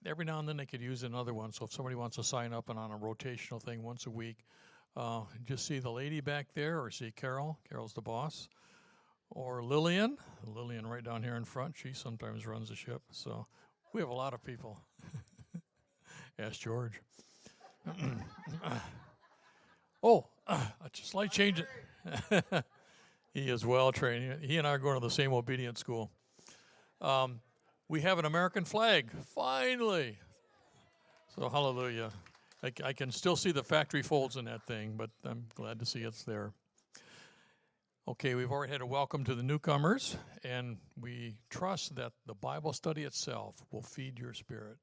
every now and then they could use another one. So if somebody wants to sign up and on a rotational thing once a week, just see the lady back there or see Carol. Carol's the boss. Or Lillian. Lillian right down here in front. She sometimes runs the ship. So we have a lot of people. Ask George. Oh, a slight change. He is well trained. He and I are going to the same obedience school. We have an American flag, finally. So hallelujah. I can still see the factory folds in that thing, but I'm glad to see it's there. Okay, we've already had a welcome to the newcomers, and we trust that the Bible study itself will feed your spirit.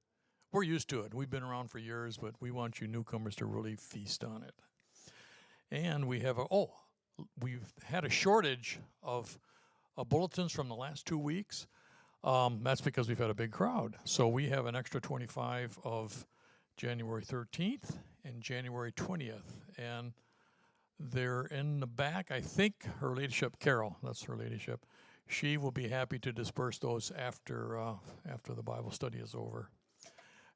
We're used to it. We've been around for years, but we want you newcomers to really feast on it. And we have we've had a shortage of bulletins from the last 2 weeks. That's because we've had a big crowd. So we have an extra 25 of January 13th and January 20th. And they're in the back. I think her ladyship, Carol, that's her ladyship, she will be happy to disperse those after the Bible study is over.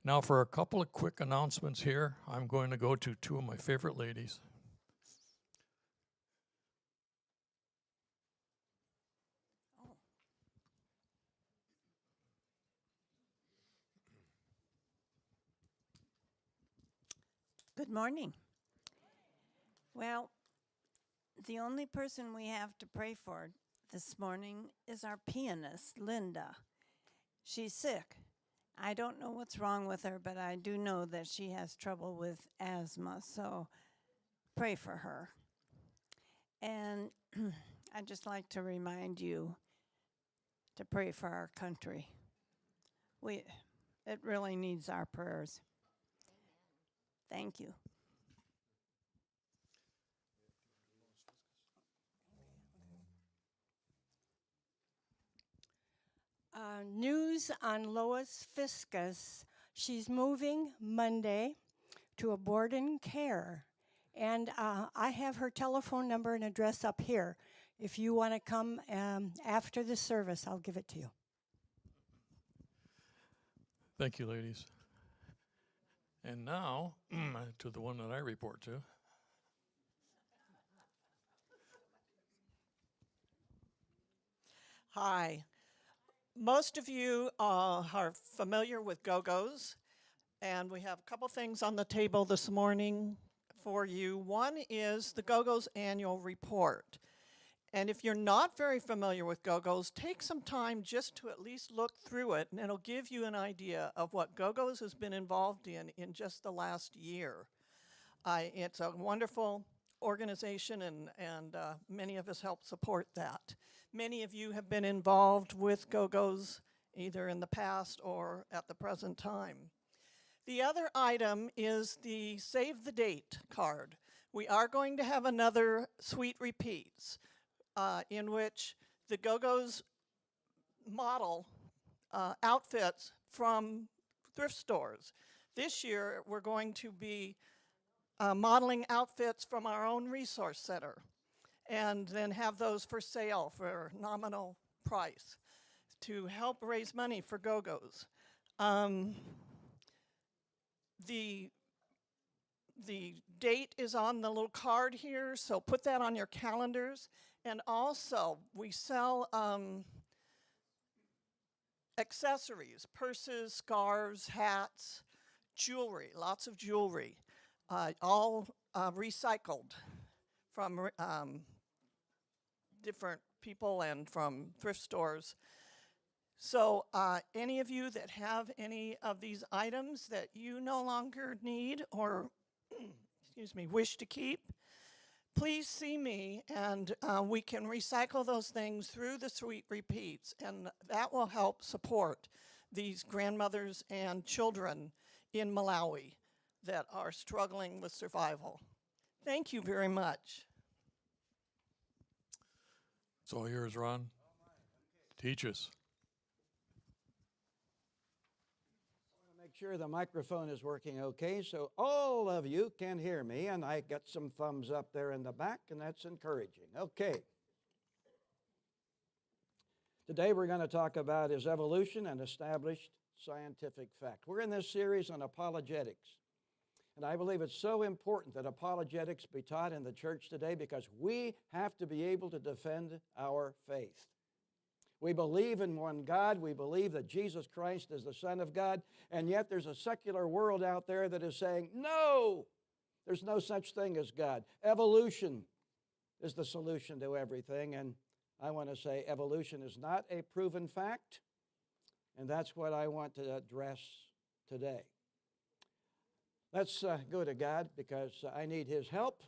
Now for a couple of quick announcements here, I'm going to go to two of my favorite ladies. Good morning. Well, the only person we have to pray for this morning is our pianist, Linda. She's sick. I don't know what's wrong with her, but I do know that she has trouble with asthma, so pray for her. And I'd just like to remind you to pray for our country. It really needs our prayers. Thank you. News on Lois Fiscus. She's moving Monday to a board and care. And I have her telephone number and address up here. If you want to come after the service, I'll give it to you. Thank you, ladies. And now to the one that I report to. Hi. Most of you are familiar with Go-Go's, and we have a couple things on the table this morning for you. One is the Go-Go's annual report. And if you're not very familiar with Go-Go's, take some time just to at least look through it, and it'll give you an idea of what Go-Go's has been involved in just the last year. It's a wonderful organization, and many of us help support that. Many of you have been involved with Go-Go's either in the past or at the present time. The other item is the Save the Date card. We are going to have another Sweet Repeats in which the Go-Go's model outfits from thrift stores. This year we're going to be modeling outfits from our own resource center and then have those for sale for nominal price to help raise money for Go-Go's. The date is on the little card here, so put that on your calendars. And also, we sell accessories, purses, scarves, hats, jewelry, lots of jewelry, all recycled from different people and from thrift stores. So any of you that have any of these items that you no longer need or excuse me, wish to keep, please see me, and we can recycle those things through the Sweet Repeats, and that will help support these grandmothers and children in Malawi that are struggling with survival. Thank you very much. It's all yours, Ron. Teach us. Make sure the microphone is working okay so all of you can hear me, and I got some thumbs up there in the back, and that's encouraging. Okay. Today we're going to talk about his evolution and established scientific fact. We're in this series on apologetics. And I believe it's so important that apologetics be taught in the church today because we have to be able to defend our faith. We believe in one God. We believe that Jesus Christ is the Son of God. And yet there's a secular world out there that is saying, no, there's no such thing as God. Evolution is the solution to everything. And I want to say evolution is not a proven fact. And that's what I want to address today. Let's go to God because I need His help.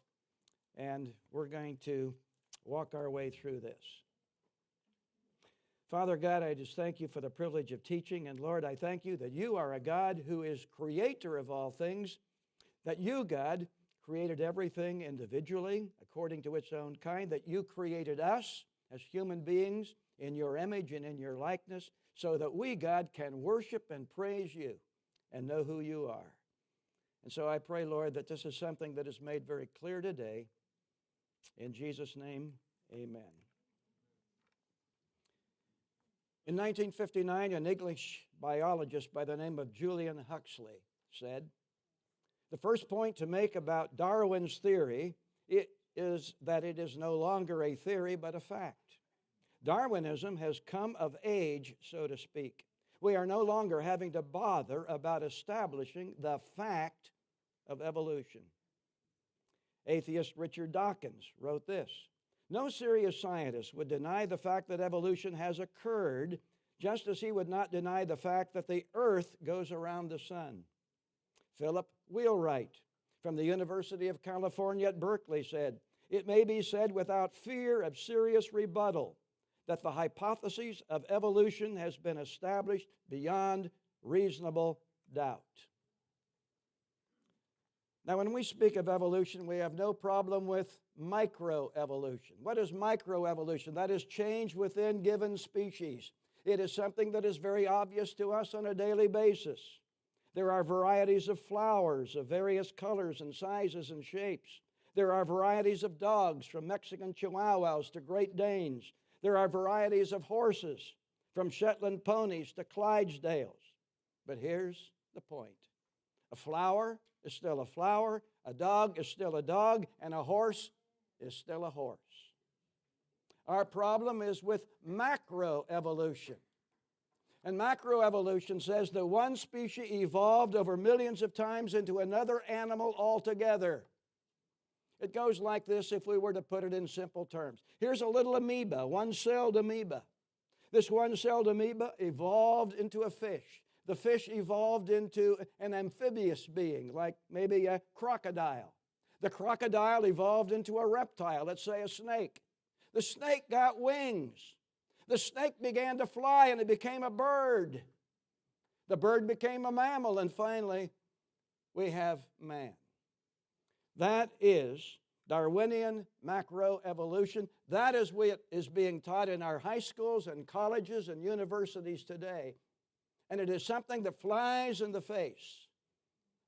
And we're going to walk our way through this. Father God, I just thank you for the privilege of teaching. And Lord, I thank you that you are a God who is creator of all things, that you, God, created everything individually according to its own kind, that you created us as human beings in your image and in your likeness so that we, God, can worship and praise you and know who you are. And so I pray, Lord, that this is something that is made very clear today. In Jesus' name, amen. In 1959, an English biologist by the name of Julian Huxley said, "The first point to make about Darwin's theory is that it is no longer a theory but a fact. Darwinism has come of age, so to speak. We are no longer having to bother about establishing the fact of evolution." Atheist Richard Dawkins wrote this, "No serious scientist would deny the fact that evolution has occurred, just as he would not deny the fact that the earth goes around the sun." Philip Wheelwright from the University of California at Berkeley said, "It may be said without fear of serious rebuttal that the hypothesis of evolution has been established beyond reasonable doubt." Now, when we speak of evolution, we have no problem with microevolution. What is microevolution? That is change within given species. It is something that is very obvious to us on a daily basis. There are varieties of flowers of various colors and sizes and shapes. There are varieties of dogs, from Mexican Chihuahuas to Great Danes. There are varieties of horses, from Shetland ponies to Clydesdales. But here's the point. A flower is still a flower, a dog is still a dog, and a horse is still a horse. Our problem is with macroevolution. And macroevolution says that one species evolved over millions of times into another animal altogether. It goes like this if we were to put it in simple terms. Here's a little amoeba, one-celled amoeba. This one-celled amoeba evolved into a fish. The fish evolved into an amphibious being, like maybe a crocodile. The crocodile evolved into a reptile, let's say a snake. The snake got wings. The snake began to fly and it became a bird. The bird became a mammal, and finally we have man. That is Darwinian macroevolution. That is what is being taught in our high schools and colleges and universities today. And it is something that flies in the face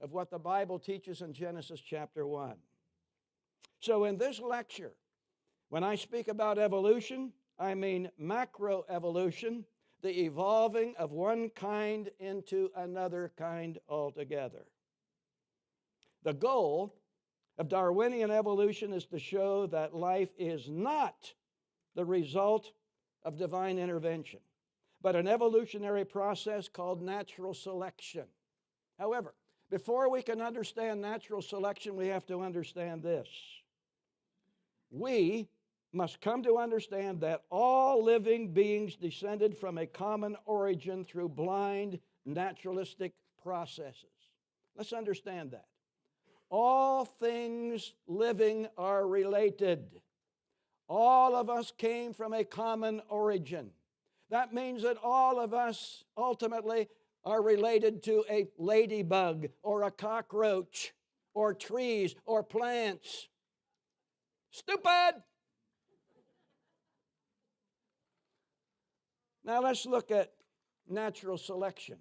of what the Bible teaches in Genesis chapter 1. So in this lecture, when I speak about evolution, I mean macroevolution, the evolving of one kind into another kind altogether. The goal of Darwinian evolution is to show that life is not the result of divine intervention, but an evolutionary process called natural selection. However, before we can understand natural selection, we have to understand this. We must come to understand that all living beings descended from a common origin through blind naturalistic processes. Let's understand that. All things living are related. All of us came from a common origin. That means that all of us ultimately are related to a ladybug or a cockroach or trees or plants. Stupid! Now let's look at natural selection.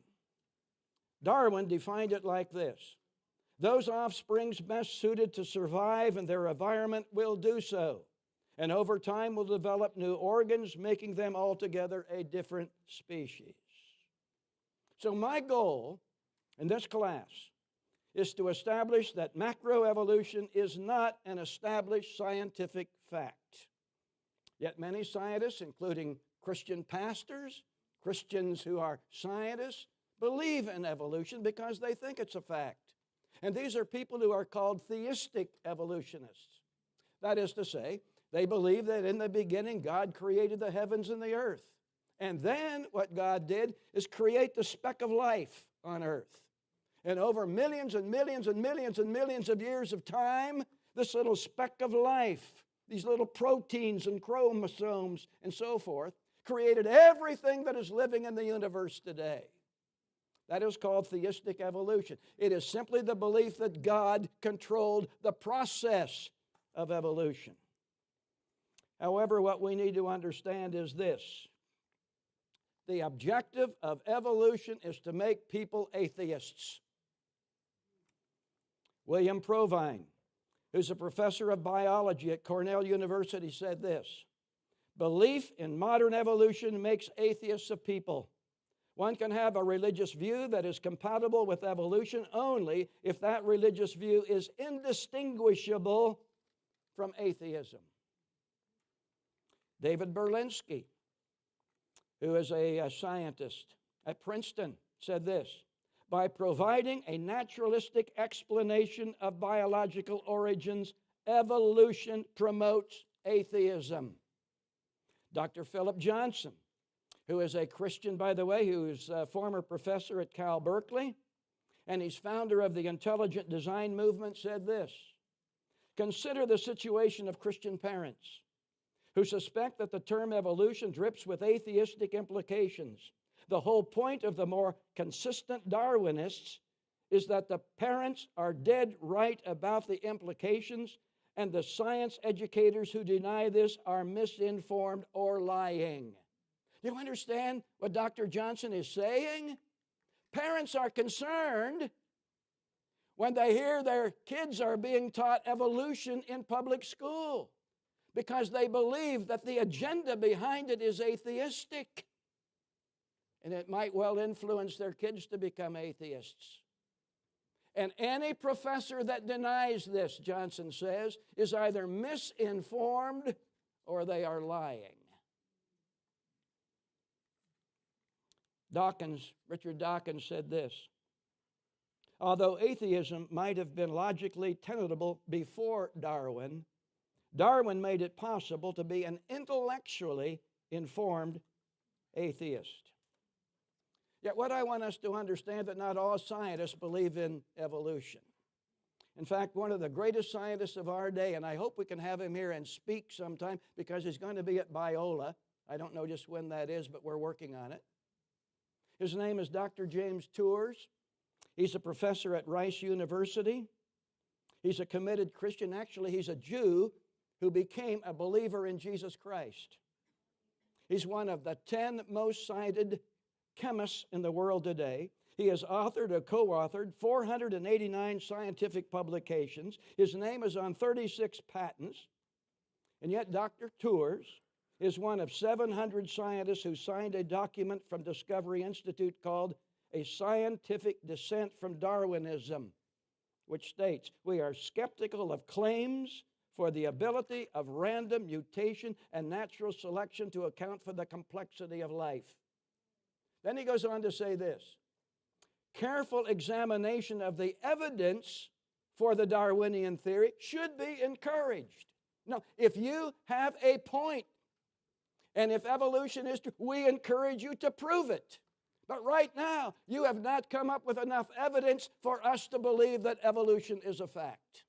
Darwin defined it like this: those offsprings best suited to survive in their environment will do so, and over time will develop new organs, making them altogether a different species. So my goal in this class is to establish that macroevolution is not an established scientific fact. Yet many scientists, including Christian pastors, Christians who are scientists, believe in evolution because they think it's a fact. And these are people who are called theistic evolutionists. That is to say, they believe that in the beginning God created the heavens and the earth. And then what God did is create the speck of life on earth. And over millions and millions and millions and millions of years of time, this little speck of life, these little proteins and chromosomes and so forth, created everything that is living in the universe today. That is called theistic evolution. It is simply the belief that God controlled the process of evolution. However, what we need to understand is this. The objective of evolution is to make people atheists. William Provine, who's a professor of biology at Cornell University, said this: belief in modern evolution makes atheists of people. One can have a religious view that is compatible with evolution only if that religious view is indistinguishable from atheism. David Berlinski, who is a scientist at Princeton, said this: by providing a naturalistic explanation of biological origins, evolution promotes atheism. Dr. Philip Johnson, who is a Christian, by the way, who is a former professor at Cal Berkeley, and he's founder of the intelligent design movement, said this: consider the situation of Christian parents who suspect that the term evolution drips with atheistic implications. The whole point of the more consistent Darwinists is that the parents are dead right about the implications, and the science educators who deny this are misinformed or lying. Do you understand what Dr. Johnson is saying? Parents are concerned when they hear their kids are being taught evolution in public school because they believe that the agenda behind it is atheistic. And it might well influence their kids to become atheists. And any professor that denies this, Johnson says, is either misinformed or they are lying. Richard Dawkins said this: although atheism might have been logically tenable before Darwin, Darwin made it possible to be an intellectually informed atheist. Yet what I want us to understand that not all scientists believe in evolution. In fact, one of the greatest scientists of our day, and I hope we can have him here and speak sometime because he's going to be at Biola. I don't know just when that is, but we're working on it. His name is Dr. James Tours. He's a professor at Rice University. He's a committed Christian. Actually, he's a Jew who became a believer in Jesus Christ. He's one of the 10 most cited chemists in the world today. He has authored or co-authored 489 scientific publications. His name is on 36 patents. And yet Dr. Tours is one of 700 scientists who signed a document from Discovery Institute called A Scientific Dissent from Darwinism, which states, we are skeptical of claims for the ability of random mutation and natural selection to account for the complexity of life. Then he goes on to say this: careful examination of the evidence for the Darwinian theory should be encouraged. Now, if you have a point, and if evolution is true, we encourage you to prove it. But right now, you have not come up with enough evidence for us to believe that evolution is a fact.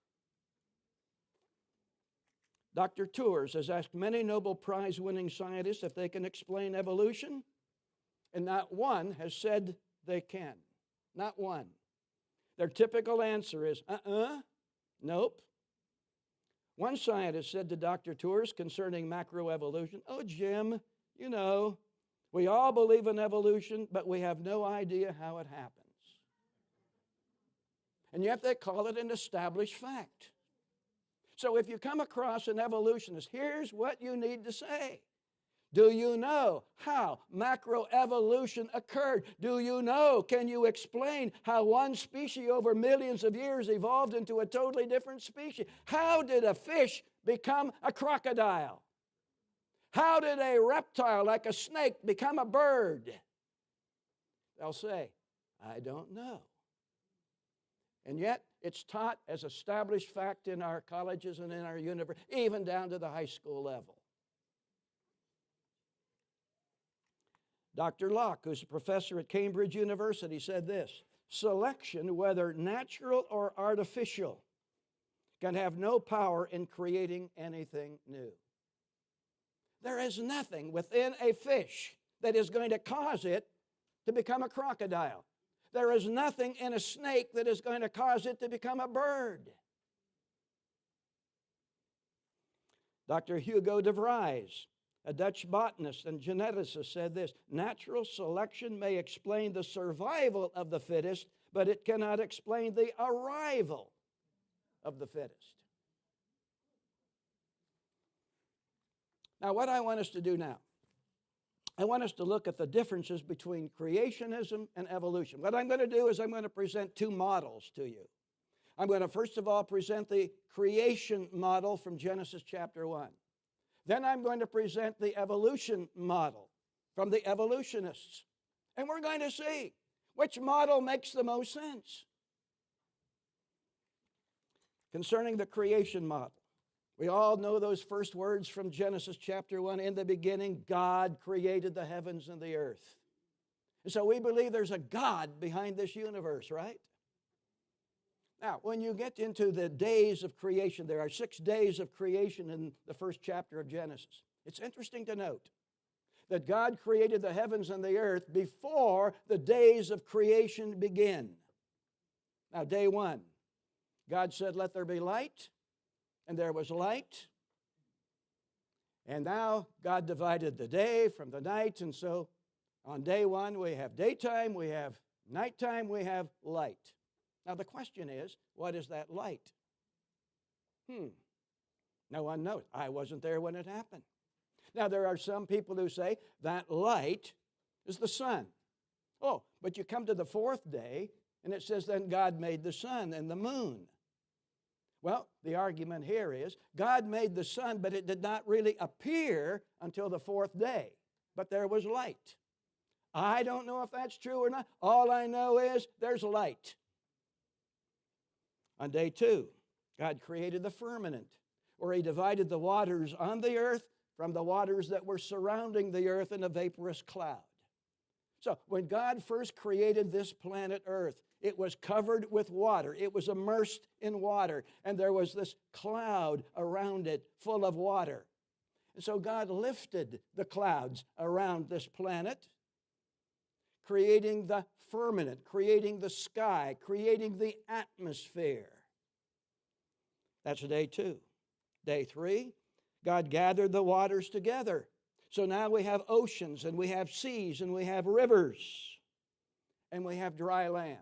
Dr. Tours has asked many Nobel Prize-winning scientists if they can explain evolution, and not one has said they can. Not one. Their typical answer is, nope. One scientist said to Dr. Tours concerning macroevolution, oh, Jim, you know, we all believe in evolution, but we have no idea how it happens. And yet they call it an established fact. So if you come across an evolutionist, here's what you need to say. Do you know how macroevolution occurred? Do you know, can you explain how one species over millions of years evolved into a totally different species? How did a fish become a crocodile? How did a reptile like a snake become a bird? They'll say, I don't know. And yet, it's taught as established fact in our colleges and in our universities, even down to the high school level. Dr. Locke, who's a professor at Cambridge University, said this: selection, whether natural or artificial, can have no power in creating anything new. There is nothing within a fish that is going to cause it to become a crocodile. There is nothing in a snake that is going to cause it to become a bird. Dr. Hugo de Vries, a Dutch botanist and geneticist, said this: natural selection may explain the survival of the fittest, but it cannot explain the arrival of the fittest. Now, what I want us to do now, I want us to look at the differences between creationism and evolution. What I'm going to do is I'm going to present two models to you. I'm going to first of all present the creation model from Genesis chapter 1. Then I'm going to present the evolution model from the evolutionists. And we're going to see which model makes the most sense. Concerning the creation model, we all know those first words from Genesis chapter 1. In the beginning, God created the heavens and the earth. And so we believe there's a God behind this universe, right? Now, when you get into the days of creation, there are 6 days of creation in the first chapter of Genesis. It's interesting to note that God created the heavens and the earth before the days of creation begin. Now, day 1, God said, let there be light. And there was light. And now God divided the day from the night. And so on day 1, we have daytime, we have nighttime, we have light. Now the question is, what is that light? No one knows. I wasn't there when it happened. Now there are some people who say that light is the sun. Oh, but you come to the 4th day, and it says then God made the sun and the moon. Well, the argument here is God made the sun, but it did not really appear until the 4th day. But there was light. I don't know if that's true or not. All I know is there's light. On day 2, God created the firmament, where He divided the waters on the earth from the waters that were surrounding the earth in a vaporous cloud. So when God first created this planet Earth, it was covered with water. It was immersed in water, and there was this cloud around it full of water. And so God lifted the clouds around this planet, creating the firmament, creating the sky, creating the atmosphere. That's day 2. Day 3, God gathered the waters together. So now we have oceans, and we have seas, and we have rivers, and we have dry land.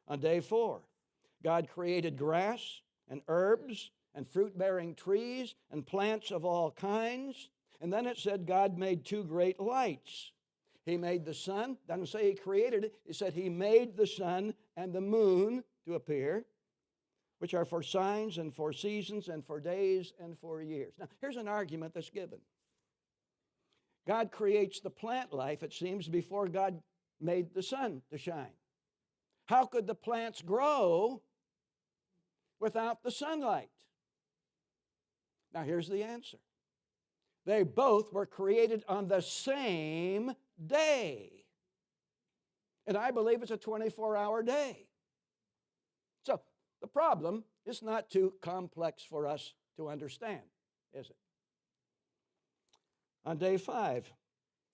On day 4, God created grass and herbs and fruit-bearing trees and plants of all kinds. And then it said God made 2 great lights. He made the sun. Doesn't say He created it. It said He made the sun and the moon to appear, which are for signs and for seasons and for days and for years. Now, here's an argument that's given. God creates the plant life, it seems, before God made the sun to shine. How could the plants grow without the sunlight? Now, here's the answer. They both were created on the same day. And I believe it's a 24-hour day. So, the problem is not too complex for us to understand, is it? On day 5,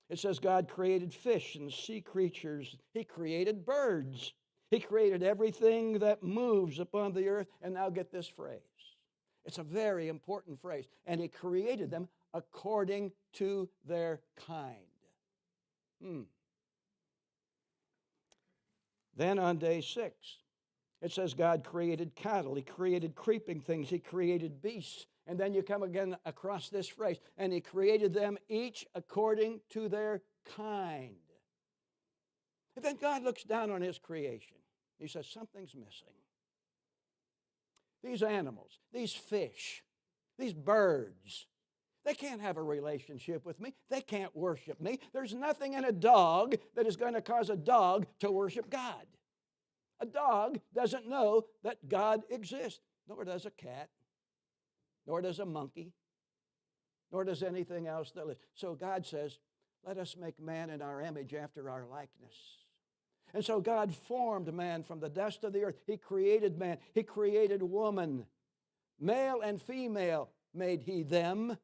it says God created fish and sea creatures. He created birds. He created everything that moves upon the earth. And now get this phrase. It's a very important phrase. And He created them according to their kind. Then on day 6, It says God created cattle, He created creeping things, He created beasts. And then you come again across this phrase, and He created them each according to their kind. And then God looks down on His creation. He says, something's missing. These animals, these fish, these birds, they can't have a relationship with me. They can't worship me. There's nothing in a dog that is going to cause a dog to worship God. A dog doesn't know that God exists, nor does a cat, nor does a monkey, nor does anything else that lives. So God says, let us make man in our image after our likeness. And so God formed man from the dust of the earth. He created man. He created woman. Male and female made He them.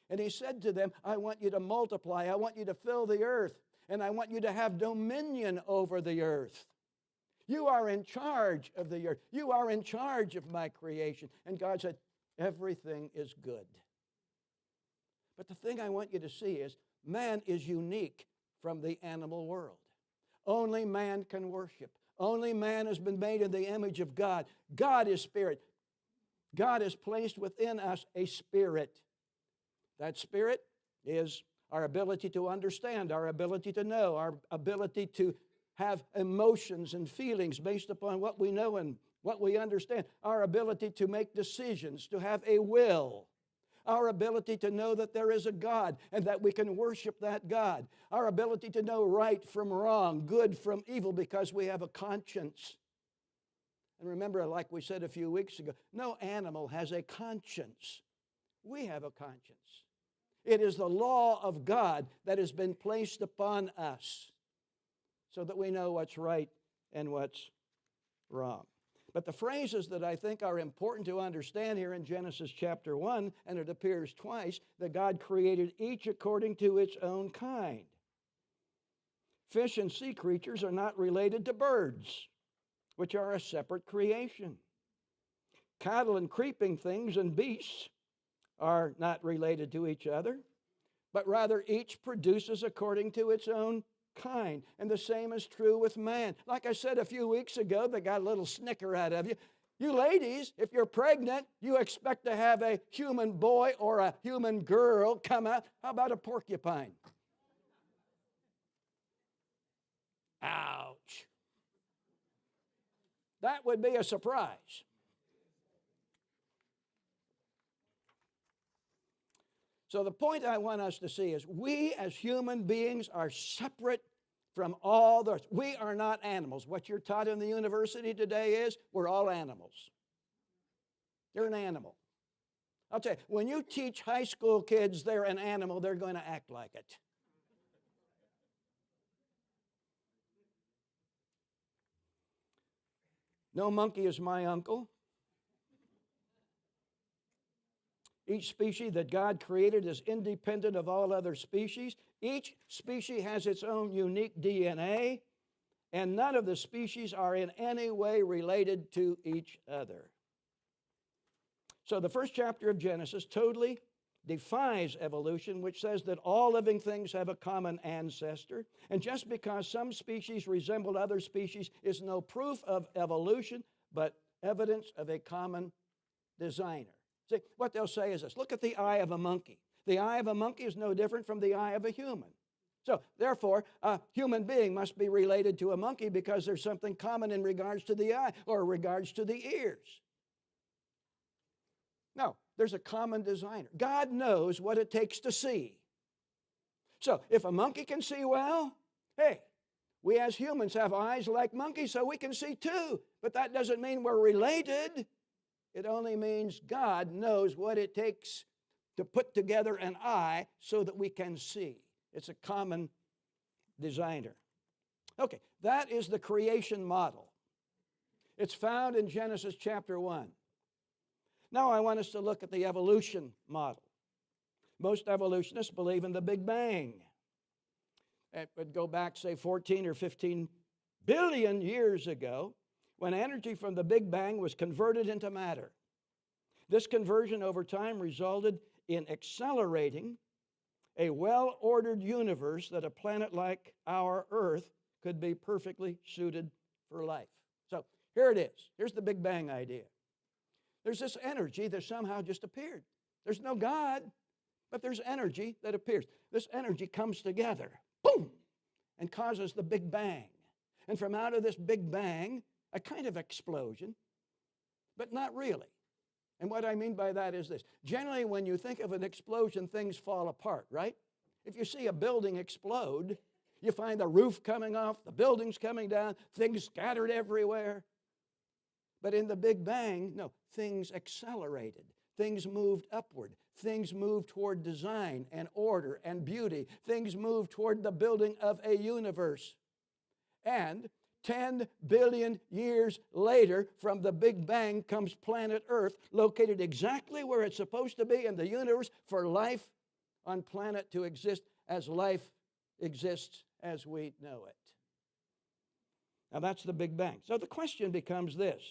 And He said to them, I want you to multiply. I want you to fill the earth. And I want you to have dominion over the earth. You are in charge of the earth. You are in charge of my creation. And God said, everything is good. But the thing I want you to see is man is unique from the animal world. Only man can worship. Only man has been made in the image of God. God is spirit. God has placed within us a spirit. That spirit is our ability to understand, our ability to know, our ability to have emotions and feelings based upon what we know and what we understand, our ability to make decisions, to have a will, our ability to know that there is a God and that we can worship that God, our ability to know right from wrong, good from evil, because we have a conscience. And remember, like we said a few weeks ago, no animal has a conscience. We have a conscience. It is the law of God that has been placed upon us so that we know what's right and what's wrong. But the phrases that I think are important to understand here in Genesis chapter 1, and it appears twice, that God created each according to its own kind. Fish and sea creatures are not related to birds, which are a separate creation. Cattle and creeping things and beasts are not related to each other, but rather each produces according to its own kind. And the same is true with man. Like I said a few weeks ago, they got a little snicker out of you. You ladies, if you're pregnant, you expect to have a human boy or a human girl come out. How about a porcupine? Ouch. That would be a surprise. So the point I want us to see is we as human beings are separate from all the rest. We are not animals. What you're taught in the university today is we're all animals. You're an animal. I'll tell you, when you teach high school kids they're an animal, they're going to act like it. No monkey is my uncle. Each species that God created is independent of all other species. Each species has its own unique DNA, and none of the species are in any way related to each other. So the first chapter of Genesis totally defies evolution, which says that all living things have a common ancestor. And just because some species resemble other species is no proof of evolution, but evidence of a common designer. See, what they'll say is this: look at the eye of a monkey. The eye of a monkey is no different from the eye of a human. So, therefore, a human being must be related to a monkey because there's something common in regards to the eye or regards to the ears. No, there's a common designer. God knows what it takes to see. So, if a monkey can see well, hey, we as humans have eyes like monkeys, so we can see too. But that doesn't mean we're related. It only means God knows what it takes to put together an eye so that we can see. It's a common designer. Okay, that is the creation model. It's found in Genesis chapter 1. Now I want us to look at the evolution model. Most evolutionists believe in the Big Bang. It would go back, say, 14 or 15 billion years ago, when energy from the Big Bang was converted into matter. This conversion over time resulted in accelerating a well-ordered universe that a planet like our Earth could be perfectly suited for life. So Here it is. Here's the Big Bang idea. There's this energy that somehow just appeared. There's no God, but there's energy that appears. This energy comes together, boom, and causes the Big Bang. And from out of this Big Bang, a kind of explosion, but not really. And what I mean by that is this. Generally, when you think of an explosion, things fall apart, right? If you see a building explode, you find the roof coming off, the buildings coming down, things scattered everywhere. But in the Big Bang, no, things accelerated. Things moved upward. Things moved toward design and order and beauty. Things moved toward the building of a universe. And 10 billion years later, from the Big Bang comes planet Earth, located exactly where it's supposed to be in the universe for life on planet to exist as life exists as we know it. Now that's the Big Bang. So the question becomes this.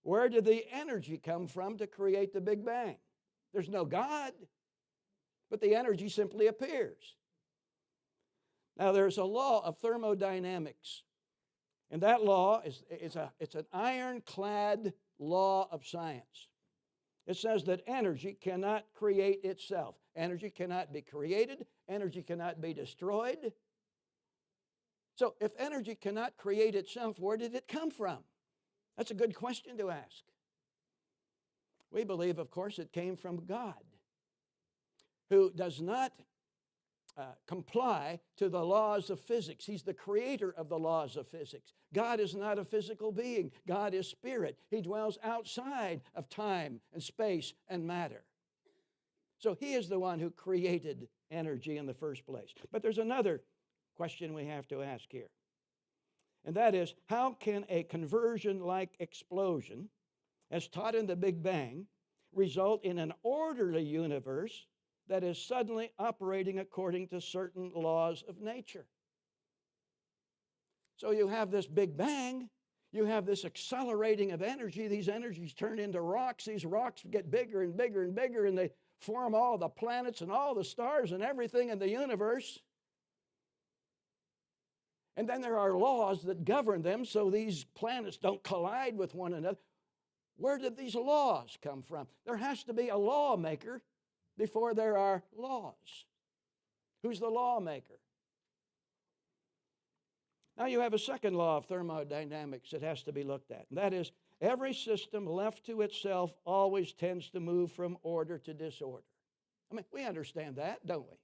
Where did the energy come from to create the Big Bang? There's no God, but the energy simply appears. Now there's a law of thermodynamics, and that law it's an ironclad law of science. It says that energy cannot create itself. Energy cannot be created. Energy cannot be destroyed. So if energy cannot create itself, where did it come from? That's a good question to ask. We believe, of course, it came from God, who does not comply to the laws of physics. He's the creator of the laws of physics. God is not a physical being. God is spirit. He dwells outside of time and space and matter. So he is the one who created energy in the first place. But there's another question we have to ask here. And that is, how can a conversion-like explosion, as taught in the Big Bang, result in an orderly universe that is suddenly operating according to certain laws of nature? So you have this Big Bang, you have this accelerating of energy, these energies turn into rocks, these rocks get bigger and bigger and bigger, and they form all the planets and all the stars and everything in the universe. And then there are laws that govern them so these planets don't collide with one another. Where did these laws come from? There has to be a lawmaker before there are laws. Who's the lawmaker? Now you have a second law of thermodynamics that has to be looked at, and that is every system left to itself always tends to move from order to disorder. I mean, we understand that, don't we?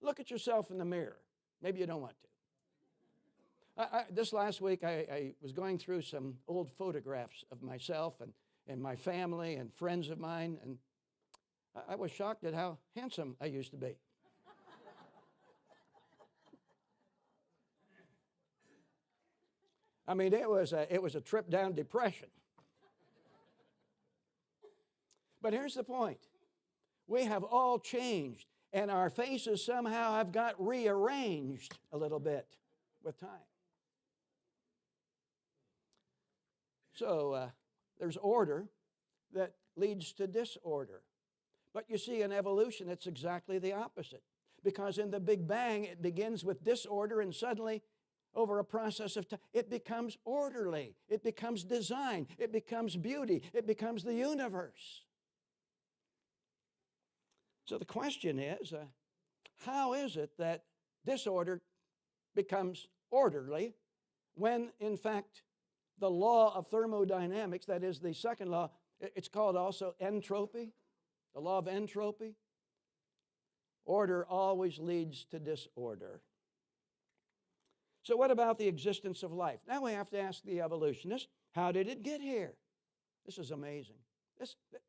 Look at yourself in the mirror. Maybe you don't want to. This last week, I was going through some old photographs of myself and my family and friends of mine, and I was shocked at how handsome I used to be. I mean, it was a trip down depression. But here's the point. We have all changed, and our faces somehow have got rearranged a little bit with time. So there's order that leads to disorder. But you see, in evolution, it's exactly the opposite. Because in the Big Bang, it begins with disorder, and suddenly, over a process of time, it becomes orderly. It becomes design. It becomes beauty. It becomes the universe. So the question is, how is it that disorder becomes orderly when, in fact, the law of thermodynamics, that is the second law, it's called also entropy, the law of entropy. Order always leads to disorder. So what about the existence of life? Now we have to ask the evolutionists, how did it get here? This is amazing.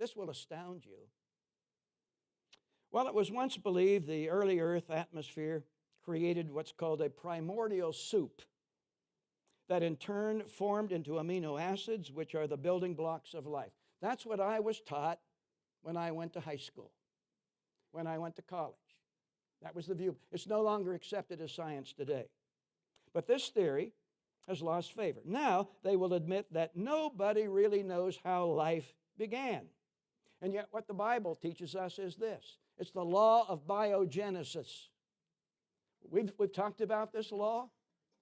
This will astound you. Well, it was once believed the early Earth atmosphere created what's called a primordial soup that in turn formed into amino acids, which are the building blocks of life. That's what I was taught when I went to high school, when I went to college. That was the view. It's no longer accepted as science today. But this theory has lost favor. Now they will admit that nobody really knows how life began. And yet what the Bible teaches us is this. It's the law of biogenesis. We've talked about this law.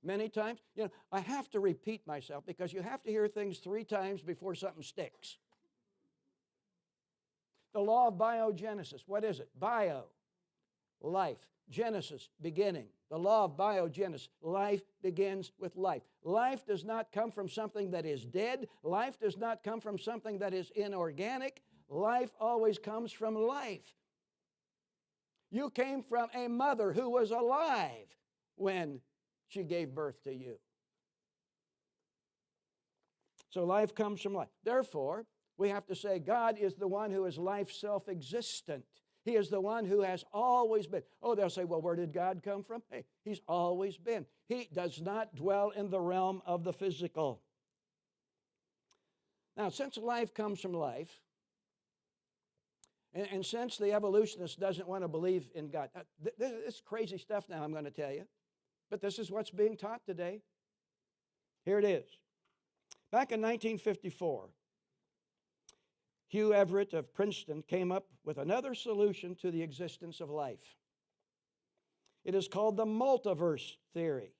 Many times. You know, I have to repeat myself because you have to hear things 3 times before something sticks. The law of biogenesis, what is it? Bio, life. Genesis, beginning. The law of biogenesis, life begins with life. Life does not come from something that is dead. Life does not come from something that is inorganic. Life always comes from life. You came from a mother who was alive when she gave birth to you. So life comes from life. Therefore, we have to say God is the one who is life self-existent. He is the one who has always been. Oh, they'll say, well, where did God come from? Hey, He's always been. He does not dwell in the realm of the physical. Now, since life comes from life, and since the evolutionist doesn't want to believe in God, this is crazy stuff now I'm going to tell you, but this is what's being taught today. Here it is. Back in 1954, Hugh Everett of Princeton came up with another solution to the existence of life. It is called the multiverse theory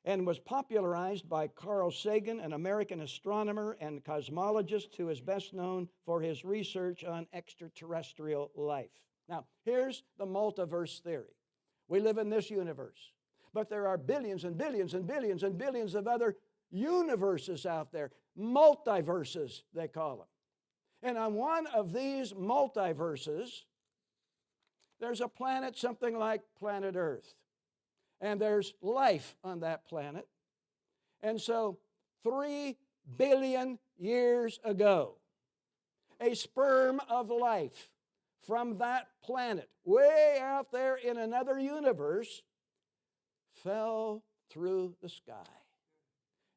and was popularized by Carl Sagan, an American astronomer and cosmologist who is best known for his research on extraterrestrial life. Now, here's the multiverse theory. We live in this universe, but there are billions and billions and billions and billions of other universes out there, multiverses they call them. And on one of these multiverses, there's a planet something like planet Earth. And there's life on that planet. And so 3 billion years ago, a sperm of life from that planet, way out there in another universe, fell through the sky.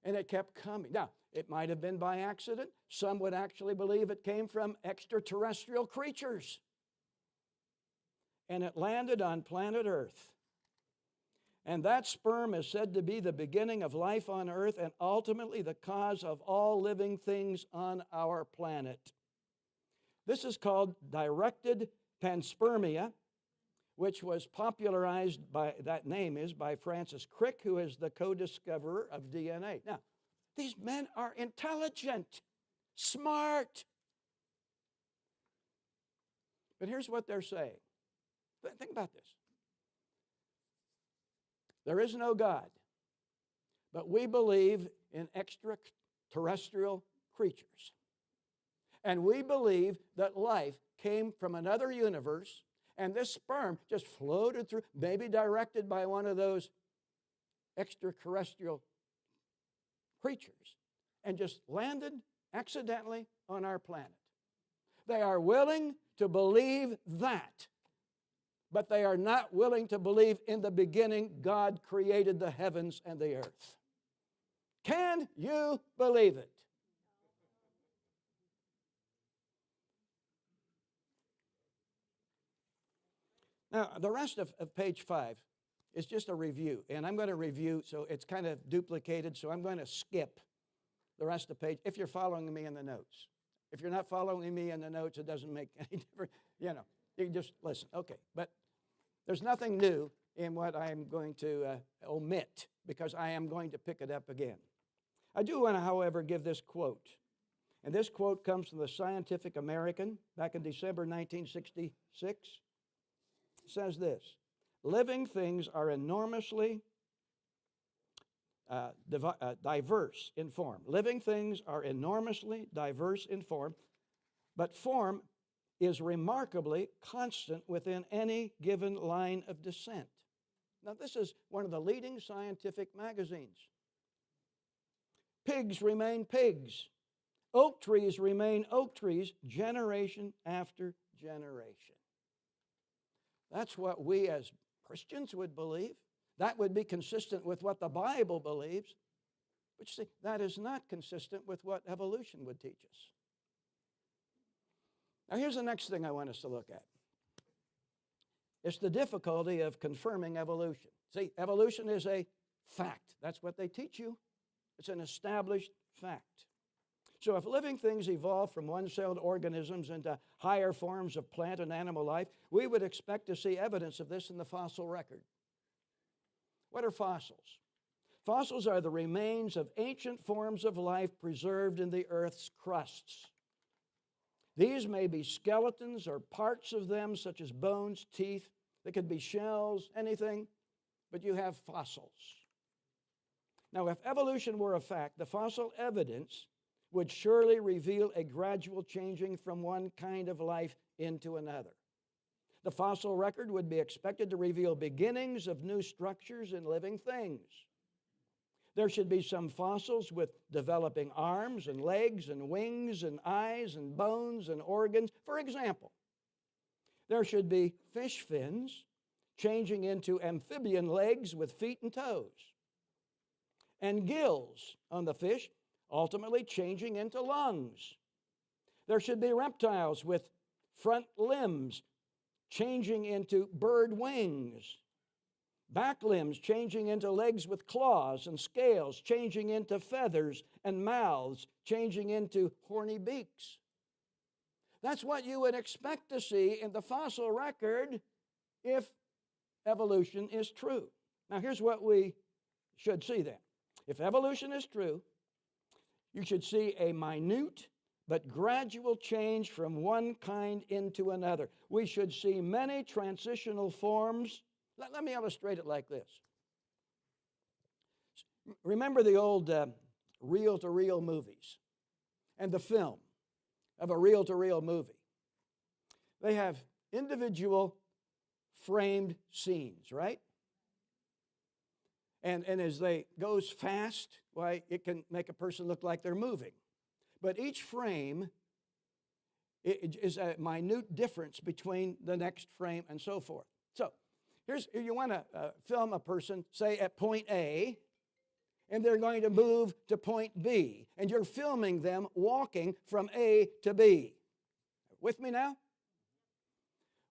And it kept coming. Now, it might have been by accident. Some would actually believe it came from extraterrestrial creatures. And it landed on planet Earth. And that sperm is said to be the beginning of life on Earth and ultimately the cause of all living things on our planet. This is called directed panspermia, which was popularized by, that name is, by Francis Crick, who is the co-discoverer of DNA. Now, these men are intelligent, smart. But here's what they're saying. Think about this. There is no God, but we believe in extraterrestrial creatures. And we believe that life came from another universe, and this sperm just floated through, maybe directed by one of those extraterrestrial creatures, and just landed accidentally on our planet. They are willing to believe that, but they are not willing to believe in the beginning God created the heavens and the earth. Can you believe it? Now, the rest of page 5 is just a review, and I'm going to review, so it's kind of duplicated, so I'm going to skip the rest of the page if you're following me in the notes. If you're not following me in the notes, it doesn't make any difference. You know, you can just listen. Okay, but there's nothing new in what I'm going to omit because I am going to pick it up again. I do want to, however, give this quote. And this quote comes from the Scientific American back in December 1966. It says this: living things are enormously diverse in form. Living things are enormously diverse in form, but form is remarkably constant within any given line of descent. Now, this is one of the leading scientific magazines. Pigs remain pigs. Oak trees remain oak trees generation after generation. That's what we as Christians would believe. That would be consistent with what the Bible believes. But you see, that is not consistent with what evolution would teach us. Now, here's the next thing I want us to look at. It's the difficulty of confirming evolution. See, evolution is a fact. That's what they teach you. It's an established fact. So if living things evolve from one-celled organisms into higher forms of plant and animal life, we would expect to see evidence of this in the fossil record. What are fossils? Fossils are the remains of ancient forms of life preserved in the earth's crusts. These may be skeletons or parts of them, such as bones, teeth. They could be shells, anything, but you have fossils. Now, if evolution were a fact, the fossil evidence would surely reveal a gradual changing from one kind of life into another. The fossil record would be expected to reveal beginnings of new structures in living things. There should be some fossils with developing arms and legs and wings and eyes and bones and organs. For example, there should be fish fins changing into amphibian legs with feet and toes, and gills on the fish ultimately changing into lungs. There should be reptiles with front limbs changing into bird wings, back limbs changing into legs with claws and scales, changing into feathers, and mouths changing into horny beaks. That's what you would expect to see in the fossil record if evolution is true. Now, here's what we should see then. If evolution is true, you should see a minute but gradual change from one kind into another. We should see many transitional forms. Let me illustrate it like this. Remember the old reel-to-reel movies and the film of a reel-to-reel movie. They have individual framed scenes, right? And as they goes fast, why, it can make a person look like they're moving. But each frame is a minute difference between the next frame and so forth. So you want to film a person, say, at point A, and they're going to move to point B, and you're filming them walking from A to B. With me now?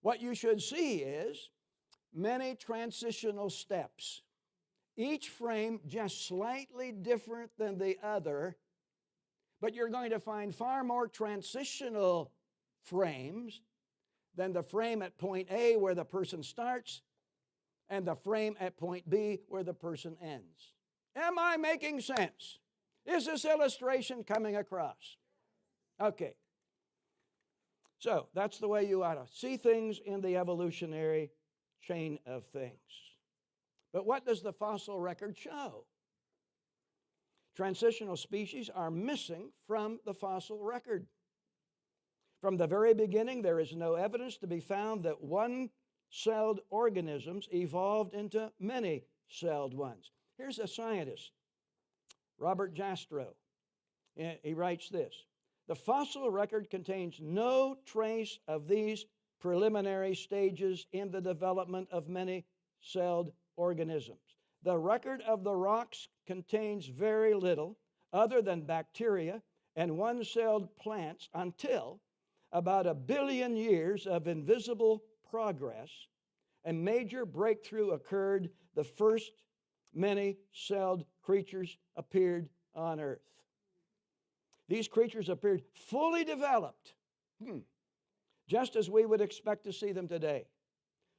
What you should see is many transitional steps, each frame just slightly different than the other, but you're going to find far more transitional frames than the frame at point A where the person starts and the frame at point B where the person ends. Am I making sense? Is this illustration coming across? Okay. So that's the way you ought to see things in the evolutionary chain of things. But what does the fossil record show? Transitional species are missing from the fossil record. From the very beginning, there is no evidence to be found that one-celled organisms evolved into many-celled ones. Here's a scientist, Robert Jastrow. He writes this: the fossil record contains no trace of these preliminary stages in the development of many-celled organisms. The record of the rocks contains very little other than bacteria and one-celled plants until about 1 billion years of invisible progress, a major breakthrough occurred. The first many-celled creatures appeared on Earth. These creatures appeared fully developed, just as we would expect to see them today.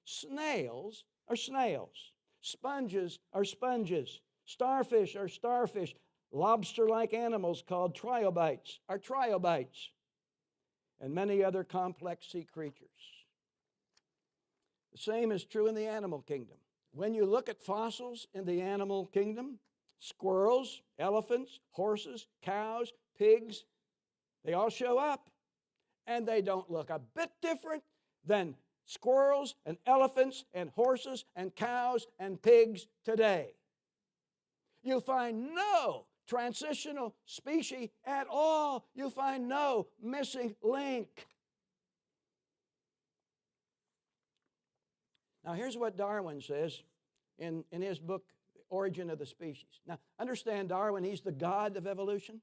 Snails are snails. Sponges are sponges. Starfish are starfish. Lobster-like animals called triobites are triobites. And many other complex sea creatures. The same is true in the animal kingdom. When you look at fossils in the animal kingdom, squirrels, elephants, horses, cows, pigs, they all show up. And they don't look a bit different than squirrels and elephants and horses and cows and pigs today. You find no transitional species at all. You find no missing link. Now, here's what Darwin says in his book, Origin of the Species. Now, understand Darwin, he's the god of evolution.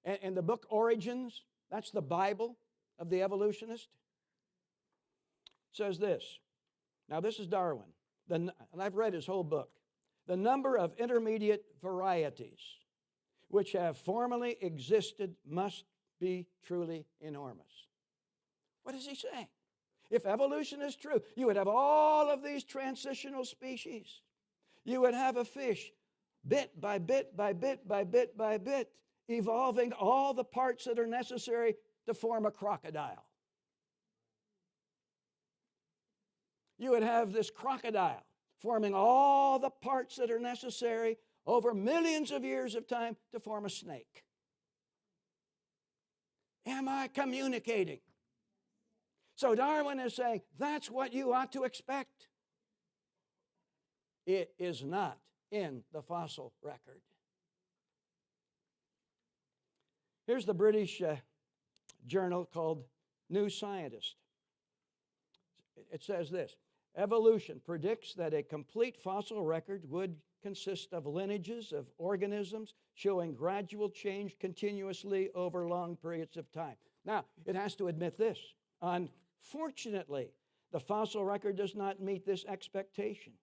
And the book Origins, that's the Bible of the evolutionist, says this. Now, this is Darwin, and I've read his whole book. The number of intermediate varieties which have formerly existed must be truly enormous. What is he saying? If evolution is true, you would have all of these transitional species. You would have a fish bit by bit by bit by bit by bit, evolving all the parts that are necessary to form a crocodile. You would have this crocodile forming all the parts that are necessary over millions of years of time to form a snake. Am I communicating? So Darwin is saying that's what you ought to expect. It is not in the fossil record. Here's the British journal called New Scientist. It says this: evolution predicts that a complete fossil record would consist of lineages of organisms showing gradual change continuously over long periods of time. Now, it has to admit this. Unfortunately, the fossil record does not meet this expectation.